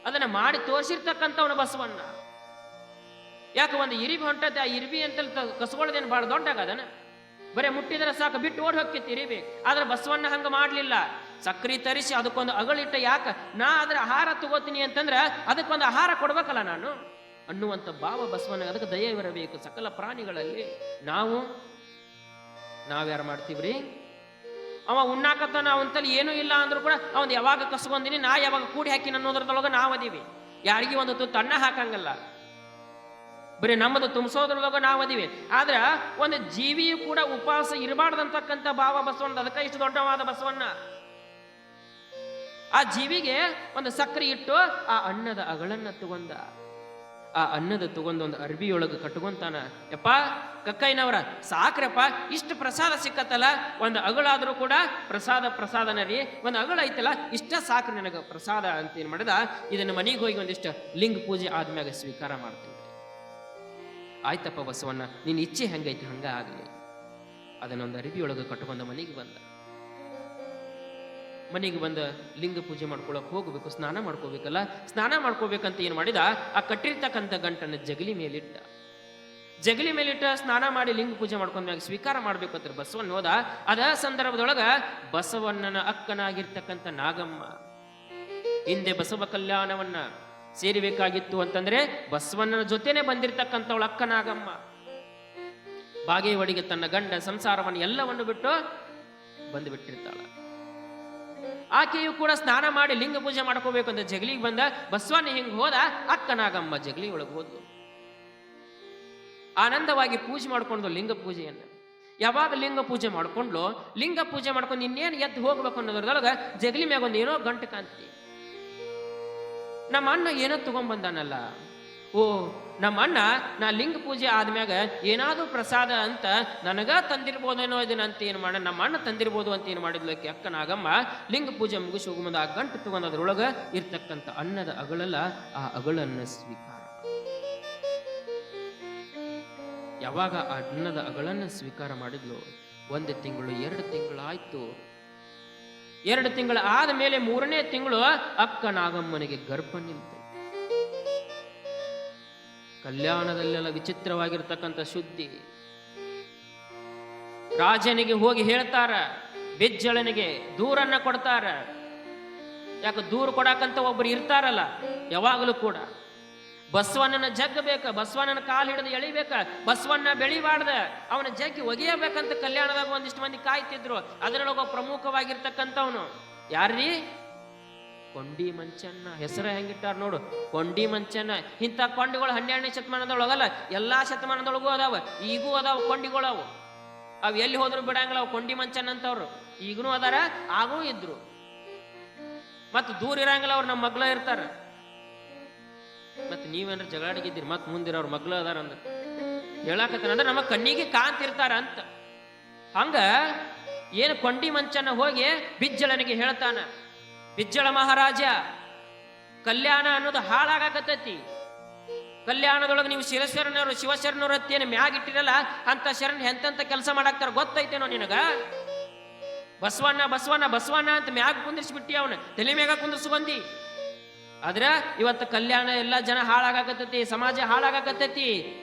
Speaker 2: ಅದನ್ನ ಮಾಡಿ ತೋರಿಸಿರ್ತಕ್ಕಂಥವನು ಬಸವಣ್ಣ. ಯಾಕೆ ಒಂದು ಇರಿಬಿ ಹೊಂಟತೆ, ಆ ಇರಿಬಿ ಅಂತ ಕಸ್ಕೊಳ್ಳೋದೇನು ಭಾಳ ದೊಡ್ಡಾಗದನ, ಬರೇ ಮುಟ್ಟಿದ್ರೆ ಸಾಕು ಬಿಟ್ಟು ಓಡಿ ಹೋಗ್ತಿತ್ತು ಇರಿಬಿ. ಆದ್ರೆ ಬಸವಣ್ಣ ಹಂಗ ಮಾಡ್ಲಿಲ್ಲ, ಸಕ್ರಿ ತರಿಸಿ ಅದಕ್ಕೊಂದು ಅಗಳಿಟ್ಟ. ಯಾಕ ನಾ ಅದ್ರ ಆಹಾರ ತಗೋತೀನಿ ಅಂತಂದ್ರ ಅದಕ್ಕೊಂದು ಆಹಾರ ಕೊಡ್ಬೇಕಲ್ಲ ನಾನು ಅನ್ನುವಂಥ ಭಾವ ಬಸವಣ್ಣ. ಅದಕ್ಕೆ ದಯ ಇರಬೇಕು ಸಕಲ ಪ್ರಾಣಿಗಳಲ್ಲಿ. ನಾವ್ಯಾರು ಮಾಡ್ತೀವ್ರಿ, ಅವ ಉಣ್ಣಾಕತ್ತಾನ ಅವಂತಲ್ಲಿ ಏನೂ ಇಲ್ಲ ಅಂದ್ರೂ ಕೂಡ ಅವನ್ ಯಾವಾಗ ಕಸ್ಕೊಂದಿನಿ, ನಾ ಯಾವಾಗ ಕೂಡಿ ಹಾಕಿನ ಅನ್ನೋದ್ರದೊಳಗ ನಾವದೀವಿ. ಯಾರಿಗೂ ಒಂದು ತುತ್ತು ಅನ್ನ ಹಾಕಂಗಲ್ಲ, ಬರೀ ನಮ್ಮದು ತುಂಬಿಸೋದ್ರೊಳಗ ನಾವದೀವಿ. ಆದ್ರ ಒಂದು ಜೀವಿಯು ಕೂಡ ಉಪವಾಸ ಇರಬಾರ್ದಂತಕ್ಕಂಥ ಭಾವ ಬಸವಣ್ಣ. ಅದಕ್ಕೆ ಇಷ್ಟು ದೊಡ್ಡವಾದ ಬಸವಣ್ಣ ಆ ಜೀವಿಗೆ ಒಂದು ಸಕ್ರೆ ಇಟ್ಟು ಆ ಅನ್ನದ ಅಗಳನ್ನ ತಗೊಂಡ. ಆ ಅನ್ನದ ತಗೊಂಡು ಒಂದು ಅರ್ಬಿಯೊಳಗೆ ಕಟ್ಕೊಂತಾನ. ಯಪ್ಪ ಕಕ್ಕಯ್ಯನವರ ಸಾಕ್ರಪ್ಪ, ಇಷ್ಟು ಪ್ರಸಾದ ಸಿಕ್ಕತ್ತಲ್ಲ, ಒಂದು ಅಗಳಾದ್ರೂ ಕೂಡ ಪ್ರಸಾದನ ರೀ, ಒಂದು ಅಗಳ ಐತಲ್ಲ, ಇಷ್ಟ ಸಾಕ್ರಿ ನನಗೆ ಪ್ರಸಾದ ಅಂತ ಏನ್ ಮಾಡಿದ. ಇದನ್ನ ಮನೆಗೆ ಹೋಗಿ ಒಂದಿಷ್ಟು ಲಿಂಗ ಪೂಜೆ ಆದ್ಮ್ಯಾಗ ಸ್ವೀಕಾರ ಮಾಡ್ತೀನಿ. ಆಯ್ತಪ್ಪ ಬಸವಣ್ಣ, ನಿನ್ನ ಇಚ್ಛೆ ಹೆಂಗೈತಿ ಹಂಗ ಆಗಲಿ. ಅದನ್ನೊಂದು ಅರಿವಿಯೊಳಗೆ ಕಟ್ಕೊಂಡ ಮನೆಗೆ ಬಂದ ಲಿಂಗ ಪೂಜೆ ಮಾಡ್ಕೊಳಕ್ ಹೋಗ್ಬೇಕು, ಸ್ನಾನ ಮಾಡ್ಕೋಬೇಕಲ್ಲ. ಸ್ನಾನ ಮಾಡ್ಕೋಬೇಕಂತ ಏನ್ ಮಾಡಿದ, ಆ ಕಟ್ಟಿರ್ತಕ್ಕಂಥ ಗಂಟನ್ನು ಜಗಲಿ ಮೇಲಿಟ್ಟ ಸ್ನಾನ ಮಾಡಿ ಲಿಂಗ ಪೂಜೆ ಮಾಡ್ಕೊಂಡ್ಮ್ಯಾಗ ಸ್ವೀಕಾರ ಮಾಡ್ಬೇಕು ಅಂತ ಬಸವಣ್ಣ ಹೋದ. ಅದ ಸಂದರ್ಭದೊಳಗ ಬಸವಣ್ಣನ ಅಕ್ಕನಾಗಿರ್ತಕ್ಕಂಥ ನಾಗಮ್ಮ ಹಿಂದೆ ಬಸವ ಕಲ್ಯಾಣವನ್ನ ಸೇರಿಬೇಕಾಗಿತ್ತು ಅಂತಂದ್ರೆ ಬಸವಣ್ಣನ ಜೊತೆನೆ ಬಂದಿರ್ತಕ್ಕಂಥವಳ ಅಕ್ಕ ನಾಗಮ್ಮ. ಬಾಗೇವಾಡಿಗೆ ತನ್ನ ಗಂಡ ಸಂಸಾರವನ್ನು ಎಲ್ಲವನ್ನು ಬಿಟ್ಟು ಬಂದು ಬಿಟ್ಟಿರ್ತಾಳ. ಆಕೆಯು ಕೂಡ ಸ್ನಾನ ಮಾಡಿ ಲಿಂಗ ಪೂಜೆ ಮಾಡ್ಕೋಬೇಕು ಅಂತ ಜಗಲಿಗೆ ಬಂದ. ಬಸವಣ್ಣ ಹಿಂಗ್ ಹೋದ, ಅಕ್ಕ ನಾಗಮ್ಮ ಜಗಲಿ ಒಳಗೆ ಹೋದ್ಲು. ಆನಂದವಾಗಿ ಪೂಜೆ ಮಾಡ್ಕೊಂಡು ಲಿಂಗ ಪೂಜೆಯನ್ನ. ಯಾವಾಗ ಲಿಂಗ ಪೂಜೆ ಮಾಡ್ಕೊಂಡ್ಲು, ಲಿಂಗ ಪೂಜೆ ಮಾಡ್ಕೊಂಡು ಇನ್ನೇನು ಎದ್ದು ಹೋಗ್ಬೇಕು ಅನ್ನೋದ್ರೊಳಗ ಜಗಲಿ ಮ್ಯಾಗ ಒಂದು ಏನೋ ಗಂಟು ಕಾಂತಿ. ನಮ್ಮ ಅಣ್ಣ ಏನೋ ತಗೊಂಡ್ಬಂದಾನಲ್ಲ, ಓ ನಮ್ಮ ಅಣ್ಣ ನಾ ಲಿಂಗ ಪೂಜೆ ಆದ್ಮ್ಯಾಗ ಏನಾದ್ರೂ ಪ್ರಸಾದ ಅಂತ ನನಗ ತಂದಿರ್ಬೋದೇನೋ ಇದನ್ನಂತ ಏನು ಮಾಡ, ನಮ್ಮ ಅಣ್ಣ ತಂದಿರ್ಬೋದು ಅಂತ ಏನು ಮಾಡಿದ್ಲಕ್ಕೆ ಅಕ್ಕ ನಾಗಮ್ಮ ಲಿಂಗ ಪೂಜೆ ಮುಗಿಸಿ ಹೋಗುವಂದ ಆ ಗಂಟು ತಗೊಂಡದ್ರೊಳಗ ಇರ್ತಕ್ಕಂಥ ಅನ್ನದ ಅಗಳಲ್ಲ, ಆ ಅಗಳನ್ನ ಸ್ವೀಕಾರ. ಯಾವಾಗ ಆ ಅನ್ನದ ಅಗಳನ್ನ ಸ್ವೀಕಾರ ಮಾಡಿದ್ಲು, 1 ತಿಂಗಳು 2 ತಿಂಗಳಾಯ್ತು. 2 ತಿಂಗಳ ಆದ ಮೇಲೆ 3ನೇ ತಿಂಗಳು ಅಕ್ಕ ನಾಗಮ್ಮನಿಗೆ ಗರ್ಭ ನಿಲ್ತು. ಕಲ್ಯಾಣದಲ್ಲೆಲ್ಲ ವಿಚಿತ್ರವಾಗಿರ್ತಕ್ಕಂಥ ಶುದ್ಧಿ. ರಾಜನಿಗೆ ಹೋಗಿ ಹೇಳ್ತಾರ, ಬಿಜ್ಜಳನಿಗೆ ದೂರನ್ನ ಕೊಡ್ತಾರ. ಯಾಕೆ ದೂರ ಕೊಡಾಕಂತ ಒಬ್ಬರು ಇರ್ತಾರಲ್ಲ, ಯಾವಾಗಲೂ ಕೂಡ ಬಸವಣ್ಣನ ಜಗ್ಗಬೇಕ, ಬಸವಣ್ಣನ ಕಾಲು ಹಿಡಿದು ಎಳಿಬೇಕ, ಬಸವಣ್ಣ ಬೆಳಿಬಾರ್ದ, ಅವನ ಜಗ್ಗಿ ಒಗೆಯಬೇಕಂತ ಕಲ್ಯಾಣದಾಗ ಒಂದಿಷ್ಟು ಮಂದಿ ಕಾಯ್ತಿದ್ರು. ಅದರೊಳಗ ಪ್ರಮುಖವಾಗಿರ್ತಕ್ಕಂಥವನು ಯಾರ್ರೀ? ಕೊಂಡಿ ಮಂಚನ್ನ. ಹೆಸರು ಹೆಂಗಿಟ್ಟಾರ ನೋಡು, ಕೊಂಡಿ ಮಂಚನ್ನ. ಇಂಥ ಕೊಂಡಿಗಳು 12ನೇ ಶತಮಾನದೊಳಗಲ್ಲ, ಎಲ್ಲಾ ಶತಮಾನದೊಳಗೂ ಅದಾವ, ಈಗೂ ಅದಾವ ಕೊಂಡಿಗಳು. ಅವು ಎಲ್ಲಿ ಹೋದ್ರು ಬಿಡಂಗಿಲ್ಲ, ಅವು ಕೊಂಡಿ ಮಂಚನ್ ಅಂತವ್ರು ಈಗನೂ ಅದಾರ, ಆಗೂ ಇದ್ರು. ಮತ್ ದೂರ ಇರಂಗಿಲ್ಲ, ಅವ್ರು ನಮ್ಮ ಮಗ್ಳ ಇರ್ತಾರ. ಮತ್ ನೀವೇನ್ರ ಜಗಳಾಡಿಗಿದ್ದೀರಿ, ಮತ್ ಮುಂದಿರೋರು ಮಗ್ಳ ಅದಾರ ಅಂದ್ರ ಹೇಳಾಕತ್ತಂದ್ರ ನಮ್ಮ ಕಣ್ಣಿಗೆ ಕಾಂತಿರ್ತಾರ ಅಂತ. ಹಂಗ ಏನು ಕೊಂಡಿ ಮಂಚನ್ನ ಹೋಗಿ ಬಿಜ್ಜಳನಿಗೆ ಹೇಳ್ತಾನ, ಬಿಜ್ಜಳ ಮಹಾರಾಜ, ಕಲ್ಯಾಣ ಅನ್ನೋದು ಹಾಳಾಗಕತ್ತೈತಿ. ಕಲ್ಯಾಣದೊಳಗೆ ನೀವು ಶಿವಶರಣರು ಹತ್ತೇನು ಮ್ಯಾಗಿಟ್ಟಿರಲ್ಲ, ಅಂತ ಶರಣ ಎಂತೆಂತ ಕೆಲಸ ಮಾಡಾಕ್ತಾರ ಗೊತ್ತೈತೇನೋ ನಿನಗ? ಬಸವಣ್ಣ ಬಸವಣ್ಣ ಬಸವಣ್ಣ ಅಂತ ಮ್ಯಾಗ ಕುಂದಿರ್ಸ್ಬಿಟ್ಟಿ, ಅವನ ತಲೆ ಮ್ಯಾಗ ಕುಂದಿರ್ಸ್ಕೊಂಡಿ. ಆದ್ರ ಇವತ್ತು ಕಲ್ಯಾಣ ಎಲ್ಲ ಜನ ಹಾಳಾಗಕತ್ತೈತಿ, ಸಮಾಜ ಹಾಳಾಗಕತ್ತೈತಿ.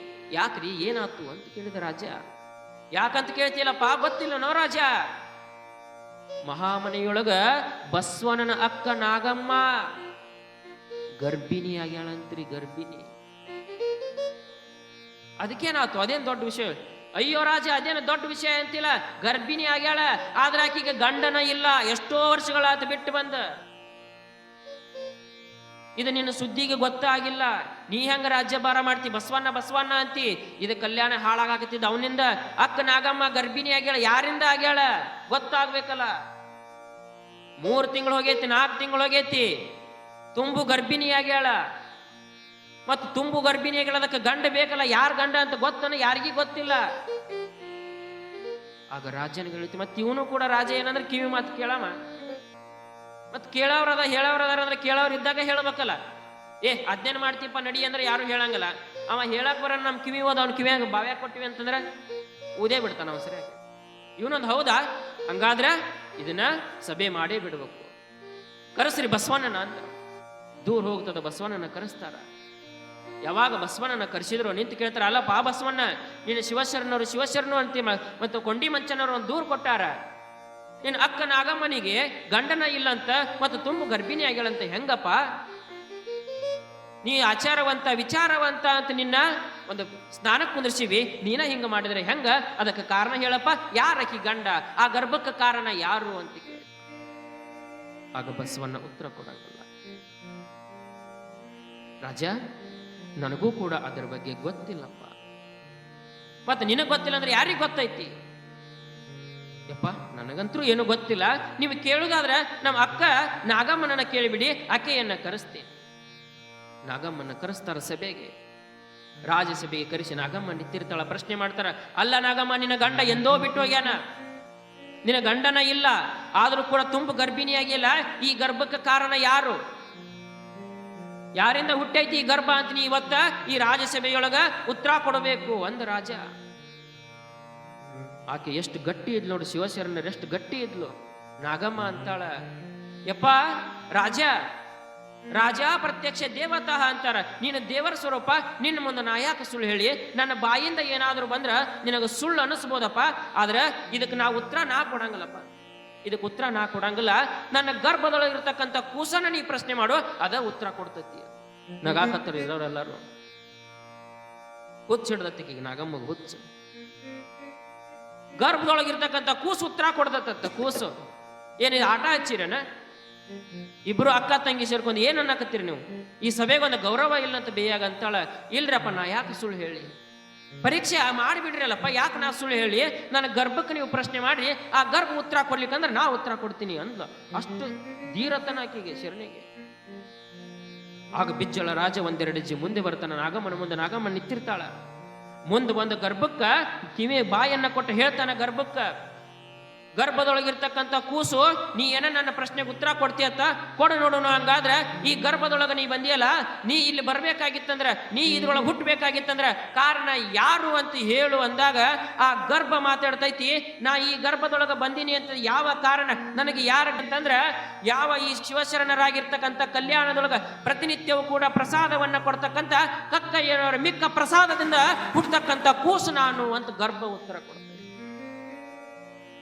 Speaker 2: ಯಾಕ್ರಿ ಏನಾತು ಅಂತ ಕೇಳಿದ ರಾಜ. ಯಾಕಂತ ಕೇಳ್ತಿಲ್ಲಪ್ಪ, ಗೊತ್ತಿಲ್ಲ ನೋ ರಾಜ. ಮಹಾಮನೆಯೊಳಗ ಬಸವಣ್ಣನ ಅಕ್ಕ ನಾಗಮ್ಮ ಗರ್ಭಿಣಿ ಆಗ್ಯಾಳಂತ್ರಿ, ಗರ್ಭಿಣಿ. ಅದಕ್ಕೇನಾತು? ಅದೇನ್ ದೊಡ್ಡ ವಿಷಯ? ಅಯ್ಯೋ ರಾಜ, ಅದೇನು ದೊಡ್ಡ ವಿಷಯ ಅಂತಿಲ್ಲ, ಗರ್ಭಿಣಿ ಆಗ್ಯಾಳ. ಆದ್ರ ಆಕಿಗೆ ಗಂಡನ ಇಲ್ಲ, ಎಷ್ಟೋ ವರ್ಷಗಳಾತ ಬಿಟ್ಟು ಬಂದ. ಇದು ನಿನ್ನ ಸುದ್ದಿಗೆ ಗೊತ್ತಾಗಿಲ್ಲ. ನೀ ಹೆಂಗ ರಾಜ್ಯಭಾರ ಮಾಡ್ತಿ, ಬಸವಣ್ಣ ಬಸವಣ್ಣ ಅಂತಿ. ಇದು ಕಲ್ಯಾಣ ಹಾಳಾಗತ್ತಿದ್ದ ಅವನಿಂದ. ಅಕ್ಕ ನಾಗಮ್ಮ ಗರ್ಭಿಣಿ ಆಗ್ಯಾಳ, ಯಾರಿಂದ ಆಗ್ಯಾಳ ಗೊತ್ತಾಗ್ಬೇಕಲ್ಲ. 3 ತಿಂಗಳು ಹೋಗೈತಿ, 4 ತಿಂಗಳು ಹೋಗೈತಿ, ತುಂಬು ಗರ್ಭಿಣಿ ಆಗ್ಯಾಳ. ಮತ್ತು ತುಂಬು ಗರ್ಭಿಣಿ ಆಗ್ಯಾಳ, ಅದಕ್ಕೆ ಗಂಡ ಬೇಕಲ್ಲ. ಯಾರು ಗಂಡ ಅಂತ ಗೊತ್ತನ ಯಾರಿಗೂ ಗೊತ್ತಿಲ್ಲ. ಆಗ ರಾಜನಿಗೆ ಹೇಳ್ತಿ, ಮತ್ತೆ ಇವನು ಕೂಡ ರಾಜ ಏನಂದ್ರೆ ಕಿವಿ ಮಾತು ಕೇಳಮ್ಮ. ಮತ್ ಕೇಳವ್ರದ ಹೇಳವ್ರದಾರ ಅಂದ್ರೆ ಕೇಳವ್ರ ಇದ್ದಾಗ ಹೇಳ್ಬೇಕಲ್ಲ. ಅದ್ನೇನ್ ಮಾಡ್ತೀಪ್ಪ ನಡಿ ಅಂದ್ರೆ ಯಾರು ಹೇಳಂಗಿಲ್ಲ. ಅವ ಹೇಳಕ್ ಬರ ನಮ್ ಕಿವಿ ಹೋದ, ಅವ್ನ ಕಿವಿಯಾಗ ಬಾವ್ಯಾಗ ಕೊಟ್ಟಿವಿ ಅಂತಂದ್ರೆ ಊದೇ ಬಿಡ್ತಾನ ಅವ ಸರಿಯಾಗಿ. ಇವನೊಂದು ಹೌದಾ? ಹಂಗಾದ್ರ ಇದನ್ನ ಸಭೆ ಮಾಡೇ ಬಿಡ್ಬೇಕು. ಕರೆಸ್ರಿ ಬಸವಣ್ಣನ ಅಂತ. ದೂರ ಹೋಗ್ತದ, ಬಸವಣ್ಣನ ಕರೆಸ್ತಾರ. ಯಾವಾಗ ಬಸವಣ್ಣನ ಕರೆಸಿದ್ರು ನಿಂತು ಕೇಳ್ತಾರ, ಅಲ್ಲಪ್ಪ ಬಸವಣ್ಣ, ನೀನು ಶಿವಶರಣರು ಅಂತಿ, ಮತ್ತು ಕೊಂಡಿ ಮಂಚನವರು ಒಂದು ದೂರ ಕೊಟ್ಟಾರ. ನಿನ್ನ ಅಕ್ಕ ನಾಗಮ್ಮನಿಗೆ ಗಂಡನ ಇಲ್ಲಂತ, ಮತ್ತು ತುಂಬು ಗರ್ಭಿಣಿ ಆಗ್ಯಾಳಂತ, ಹೆಂಗಪ್ಪ? ನೀ ಆಚಾರವಂತ ವಿಚಾರವಂತ ಅಂತ ನಿನ್ನ ಒಂದು ಸ್ನಾನಕ್ಕೆ ಕುಂದಿರ್ಸಿವಿ, ನೀನ ಹಿಂಗ ಮಾಡಿದ್ರೆ ಹೆಂಗ? ಅದಕ್ಕೆ ಕಾರಣ ಹೇಳಪ್ಪ, ಯಾರಕಿ ಗಂಡ? ಆ ಗರ್ಭಕ್ಕೆ ಕಾರಣ ಯಾರು ಅಂತ ಕೇಳಿ. ಆಗ ಬಸವಣ್ಣ ಉತ್ತರ ಕೊಡಂಗಿಲ್ಲ. ರಾಜ, ನನಗೂ ಕೂಡ ಅದರ ಬಗ್ಗೆ ಗೊತ್ತಿಲ್ಲಪ್ಪ. ಮತ್ತೆ ನಿನಗೆ ಗೊತ್ತಿಲ್ಲ ಅಂದ್ರೆ ಯಾರಿಗೆ ಗೊತ್ತೈತಿ? ಯಪ್ಪ, ನನಗಂತೂ ಏನು ಗೊತ್ತಿಲ್ಲ. ನೀವು ಕೇಳುದಾದ್ರೆ ನಮ್ಮ ಅಕ್ಕ ನಾಗಮ್ಮನನ್ನ ಕೇಳಿಬಿಡಿ, ಆಕೆಯನ್ನ ಕರೆಸ್ತೀನಿ. ನಾಗಮ್ಮನ ಕರೆಸ್ತಾರ ಸಭೆಗೆ, ರಾಜಸಭೆಗೆ ಕರೆಸಿ ನಾಗಮ್ಮ ನಿಂತಿರ್ತಾಳ. ಪ್ರಶ್ನೆ ಮಾಡ್ತಾರ, ಅಲ್ಲ ನಾಗಮ್ಮ, ನಿನ್ನ ಗಂಡ ಎಂದೋ ಬಿಟ್ಟು ಹೋಗ್ಯಾನ, ನಿನ್ನ ಗಂಡನ ಇಲ್ಲ, ಆದ್ರೂ ಕೂಡ ತುಂಬು ಗರ್ಭಿಣಿಯಾಗಿಲ್ಲ. ಈ ಗರ್ಭಕ್ಕೆ ಕಾರಣ ಯಾರು? ಯಾರಿಂದ ಹುಟ್ಟೈತಿ ಈ ಗರ್ಭ ಅಂತ ನೀ ಇವತ್ತ ಈ ರಾಜಸಭೆಯೊಳಗ ಉತ್ತರ ಕೊಡಬೇಕು ಅಂದ ರಾಜ. ಆಕೆ ಎಷ್ಟು ಗಟ್ಟಿ ಇದ್ಲು ನೋಡಿ, ಶಿವಶರಣರು ಎಷ್ಟು ಗಟ್ಟಿ ಇದ್ಲು. ನಾಗಮ್ಮ ಅಂತಾಳ, ಯಪ್ಪ ರಾಜ, ರಾಜ ಪ್ರತ್ಯಕ್ಷ ದೇವತಃ ಅಂತಾರ. ನೀನು ದೇವರ ಸ್ವರೂಪ, ನಿನ್ನ ಮುಂದೆ ನಾ ಯಾಕೆ ಸುಳ್ಳು ಹೇಳಿ? ನನ್ನ ಬಾಯಿಂದ ಏನಾದರೂ ಬಂದ್ರ ನಿನಗೆ ಸುಳ್ಳು ಅನಿಸ್ಬೋದಪ್ಪ, ಆದ್ರೆ ಇದಕ್ಕೆ ನಾ ಉತ್ತರ ನಾ ಕೊಡಂಗಿಲ್ಲಪ್ಪ. ಇದಕ್ಕೆ ಉತ್ತರ ನಾ ಕೊಡಂಗಿಲ್ಲ. ನನ್ನ ಗರ್ಭದೊಳಗಿರ್ತಕ್ಕಂಥ ಕೂಸನ್ನ ನೀ ಪ್ರಶ್ನೆ ಮಾಡು, ಅದ ಉತ್ತರ ಕೊಡ್ತೈತಿ. ನಗಾಕತ್ತರ ಇರೋರೆಲ್ಲರೂ. ಹುಚ್ಚ ಹಿಡ್ದತ್ತಿಗೆ ನಾಗಮ್ಮಗೆ ಹುಚ್ಚ. ಗರ್ಭದೊಳಗಿರ್ತಕ್ಕಂಥ ಕೂಸು ಉತ್ತರ ಕೊಡ್ದತ್ತ. ಕೂಸು ಏನಿದೆ ಆಟ ಹಚ್ಚಿರನ? ಇಬ್ರು ಅಕ್ಕ ತಂಗಿ ಸೇರ್ಕೊಂಡು ಏನ್ ಅನ್ನಕತ್ತೀರಿ ನೀವು? ಈ ಸಭೆಗೆ ಒಂದು ಗೌರವ ಇಲ್ಲ ಅಂತ ಬೇಯಾಗ ಅಂತಾಳ. ಇಲ್ರಪ್ಪ, ನಾ ಯಾಕೆ ಸುಳ್ಳು ಹೇಳಿ? ಪರೀಕ್ಷೆ ಮಾಡಿಬಿಡ್ರಿ ಅಲ್ಲಪ್ಪ, ಯಾಕೆ ನಾ ಸುಳ್ಳು ಹೇಳಿ? ನನ್ನ ಗರ್ಭಕ್ಕೆ ನೀವು ಪ್ರಶ್ನೆ ಮಾಡಿ ಆ ಗರ್ಭ ಉತ್ತರ ಕೊಡ್ಲಿಕ್ಕಂದ್ರೆ ನಾ ಉತ್ತರ ಕೊಡ್ತೀನಿ ಅಂದ್ಲ. ಅಷ್ಟು ಧೀರತನ ಆಕೆಗೆ, ಶರಣಿಗೆ. ಆಗ ಬಿಜ್ಜಳ ರಾಜ ಒಂದೆರಡು ಹೆಜ್ಜೆ ಮುಂದೆ ಬರ್ತಾನ. ನಾಗಮ್ಮನ ಮುಂದೆ ನಾಗಮ್ಮ ನಿಂತಿರ್ತಾಳ. ಮುಂದೆ ಒಂದು ಗರ್ಭಕ್ಕ ಕಿವಿ ಬಾಯನ್ನ ಕೊಟ್ಟು ಹೇಳ್ತಾನ ಗರ್ಭಕ್ಕ, ಗರ್ಭದೊಳಗಿರ್ತಕ್ಕಂಥ ಕೂಸು, ನೀ ಏನ ನನ್ನ ಪ್ರಶ್ನೆಗೆ ಉತ್ತರ ಕೊಡ್ತೀಯತ್ತ? ಕೊಡು ನೋಡೋಣ. ಹಂಗಾದ್ರೆ ಈ ಗರ್ಭದೊಳಗೆ ನೀ ಬಂದಿಯಲ್ಲ, ನೀ ಇಲ್ಲಿ ಬರ್ಬೇಕಾಗಿತ್ತಂದ್ರ, ನೀ ಇದ್ರೊಳಗೆ ಹುಟ್ಟಬೇಕಾಗಿತ್ತಂದ್ರ ಕಾರಣ ಯಾರು ಅಂತ ಹೇಳು ಅಂದಾಗ ಆ ಗರ್ಭ ಮಾತಾಡ್ತೈತಿ, ನಾ ಈ ಗರ್ಭದೊಳಗೆ ಬಂದೀನಿ ಅಂತ ಯಾವ ಕಾರಣ ನನಗೆ ಯಾರಂತಂದ್ರ, ಯಾವ ಈ ಶಿವಶರಣರಾಗಿರ್ತಕ್ಕಂಥ ಕಲ್ಯಾಣದೊಳಗ ಪ್ರತಿನಿತ್ಯವೂ ಕೂಡ ಪ್ರಸಾದವನ್ನ ಕೊಡ್ತಕ್ಕಂಥ ಕಕ್ಕಯ್ಯನವರ ಮಿಕ್ಕ ಪ್ರಸಾದದಿಂದ ಹುಟ್ಟತಕ್ಕಂಥ ಕೂಸು ನಾನು ಅಂತ ಗರ್ಭ ಉತ್ತರ ಕೊಡ್ತೈತಿ.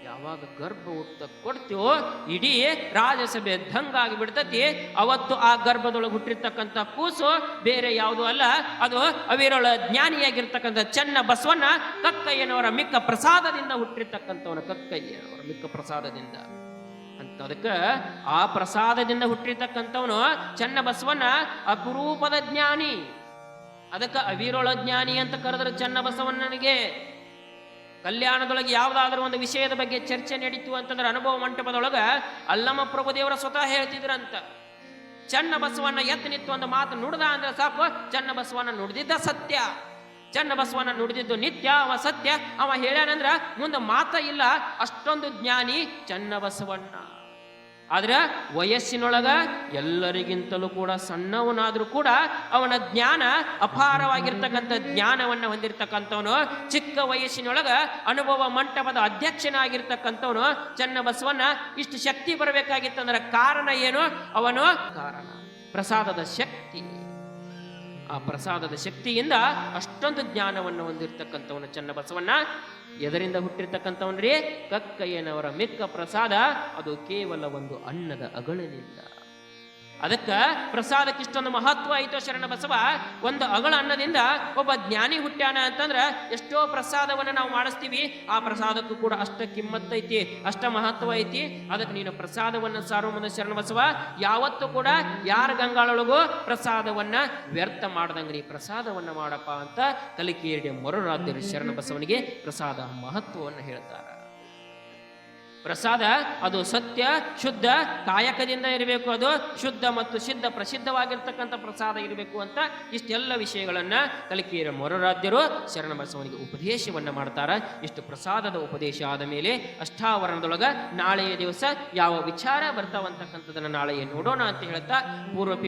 Speaker 2: ಯಾವಾಗ ಗರ್ಭ ಹುಟ್ಟ ಕೊಡ್ತೀವೋ ಇಡೀ ರಾಜಸಭೆ ದಂಗಾಗಿ ಬಿಡ್ತತಿ. ಅವತ್ತು ಆ ಗರ್ಭದೊಳಗೆ ಹುಟ್ಟಿರ್ತಕ್ಕಂಥ ಕೂಸು ಬೇರೆ ಯಾವುದು ಅಲ್ಲ, ಅದು ಅವಿರಳ ಜ್ಞಾನಿಯಾಗಿರ್ತಕ್ಕಂಥ ಚೆನ್ನ ಬಸವಣ್ಣ ಕಕ್ಕಯ್ಯನವರ ಮಿಕ್ಕ ಪ್ರಸಾದದಿಂದ ಹುಟ್ಟಿರ್ತಕ್ಕಂಥವನ, ಕಕ್ಕಯ್ಯನವರ ಮಿಕ್ಕ ಪ್ರಸಾದದಿಂದ ಅಂತ. ಅದಕ್ಕೆ ಆ ಪ್ರಸಾದದಿಂದ ಹುಟ್ಟಿರ್ತಕ್ಕಂಥವನು ಚೆನ್ನ ಬಸವಣ್ಣ ಅಪರೂಪದ ಜ್ಞಾನಿ. ಅದಕ್ಕೆ ಅವಿರಳ ಜ್ಞಾನಿ ಅಂತ ಕರೆದ್ರೆ ಚೆನ್ನ ಬಸವಣ್ಣನಿಗೆ. ಕಲ್ಯಾಣದೊಳಗೆ ಯಾವುದಾದ್ರೂ ಒಂದು ವಿಷಯದ ಬಗ್ಗೆ ಚರ್ಚೆ ನಡೀತು ಅಂತಂದ್ರೆ ಅನುಭವ ಮಂಟಪದೊಳಗ ಅಲ್ಲಮ್ಮ ಪ್ರಭುದೇವರ ಸ್ವತಃ ಹೇಳ್ತಿದ್ರಂತ, ಚೆನ್ನ ಬಸವಣ್ಣ ಎತ್ತು ನಿಂತು ಒಂದು ಮಾತು ನುಡ್ದ ಅಂದ್ರೆ ಸಾಕು, ಚೆನ್ನ ಬಸವಣ್ಣ ನುಡಿದಿದ್ದ ಸತ್ಯ, ಚೆನ್ನ ಬಸವಣ್ಣ ನುಡಿದಿದ್ದು ನಿತ್ಯ, ಅವ ಸತ್ಯ, ಅವ ಹೇಳ್ಯಾನಂದ್ರ ಮುಂದೆ ಮಾತ ಇಲ್ಲ. ಅಷ್ಟೊಂದು ಜ್ಞಾನಿ ಚೆನ್ನ ಬಸವಣ್ಣ. ಆದ್ರೆ ವಯಸ್ಸಿನೊಳಗ ಎಲ್ಲರಿಗಿಂತಲೂ ಕೂಡ ಸಣ್ಣವನಾದ್ರೂ ಕೂಡ ಅವನ ಜ್ಞಾನ ಅಪಾರವಾಗಿರ್ತಕ್ಕಂಥ ಜ್ಞಾನವನ್ನ ಹೊಂದಿರತಕ್ಕಂಥವನು. ಚಿಕ್ಕ ವಯಸ್ಸಿನೊಳಗ ಅನುಭವ ಮಂಟಪದ ಅಧ್ಯಕ್ಷನಾಗಿರ್ತಕ್ಕಂಥವನು ಚೆನ್ನ ಬಸವಣ್ಣ. ಇಷ್ಟು ಶಕ್ತಿ ಬರಬೇಕಾಗಿತ್ತಂದ್ರೆ ಕಾರಣ ಏನು? ಅವನು ಕಾರಣ ಪ್ರಸಾದದ ಶಕ್ತಿ. ಆ ಪ್ರಸಾದದ ಶಕ್ತಿಯಿಂದ ಅಷ್ಟೊಂದು ಜ್ಞಾನವನ್ನು ಹೊಂದಿರತಕ್ಕಂಥವನು ಚೆನ್ನ ಬಸವಣ್ಣ. ಎದರಿಂದ ಹುಟ್ಟಿರ್ತಕ್ಕಂಥವನ್ರಿ? ಕಕ್ಕಯ್ಯನವರ ಮಿಕ್ಕ ಪ್ರಸಾದ. ಅದು ಕೇವಲ ಒಂದು ಅನ್ನದ ಅಗಳಿನಿಂದ. ಅದಕ್ಕೆ ಪ್ರಸಾದಕ್ಕೆ ಇಷ್ಟೊಂದು ಮಹತ್ವ ಐತೋ ಶರಣ ಬಸವ. ಒಂದು ಅಗಳ ಅನ್ನದಿಂದ ಒಬ್ಬ ಜ್ಞಾನಿ ಹುಟ್ಟ್ಯಾನ ಅಂತಂದ್ರೆ ಎಷ್ಟೋ ಪ್ರಸಾದವನ್ನು ನಾವು ಮಾಡಿಸ್ತೀವಿ, ಆ ಪ್ರಸಾದಕ್ಕೂ ಕೂಡ ಅಷ್ಟ ಕಿಮ್ಮತ್ತೈತಿ, ಅಷ್ಟ ಮಹತ್ವ ಐತಿ. ಅದಕ್ಕೆ ನೀನು ಪ್ರಸಾದವನ್ನು ಸಾರುವ ಮುಂದೆ ಶರಣ ಬಸವ ಯಾವತ್ತೂ ಕೂಡ ಯಾರ ಗಂಗಾಳೊಳಗೂ ಪ್ರಸಾದವನ್ನ ವ್ಯರ್ಥ ಮಾಡ್ದಂಗೆ ನೀ ಪ್ರಸಾದವನ್ನ ಮಾಡಪ್ಪ ಅಂತ ಕಲಿಕೇರಿಯ ಮೊರರಾದ್ಯರು ಶರಣ ಬಸವನಿಗೆ ಪ್ರಸಾದ ಮಹತ್ವವನ್ನು ಹೇಳ್ತಾರೆ. ಪ್ರಸಾದ ಅದು ಸತ್ಯ ಶುದ್ಧ ಕಾಯಕದಿಂದ ಇರಬೇಕು, ಅದು ಶುದ್ಧ ಮತ್ತು ಸಿದ್ಧ ಪ್ರಸಿದ್ಧವಾಗಿರ್ತಕ್ಕಂಥ ಪ್ರಸಾದ ಇರಬೇಕು ಅಂತ ಇಷ್ಟೆಲ್ಲ ವಿಷಯಗಳನ್ನ ಕಲಿಕೆಯ ಮೊರರಾದ್ಯರು ಶರಣ ಬಸವನಿಗೆ ಉಪದೇಶವನ್ನ ಮಾಡ್ತಾರ. ಇಷ್ಟು ಪ್ರಸಾದದ ಉಪದೇಶ ಆದ ಮೇಲೆ ಅಷ್ಟಾವರಣದೊಳಗ ನಾಳೆಯ ದಿವಸ ಯಾವ ವಿಚಾರ ಬರ್ತಾವಂತಕ್ಕಂಥದನ್ನ ನಾಳೆಯೇ ನೋಡೋಣ ಅಂತ ಹೇಳ್ತಾ ಪೂರ್ವ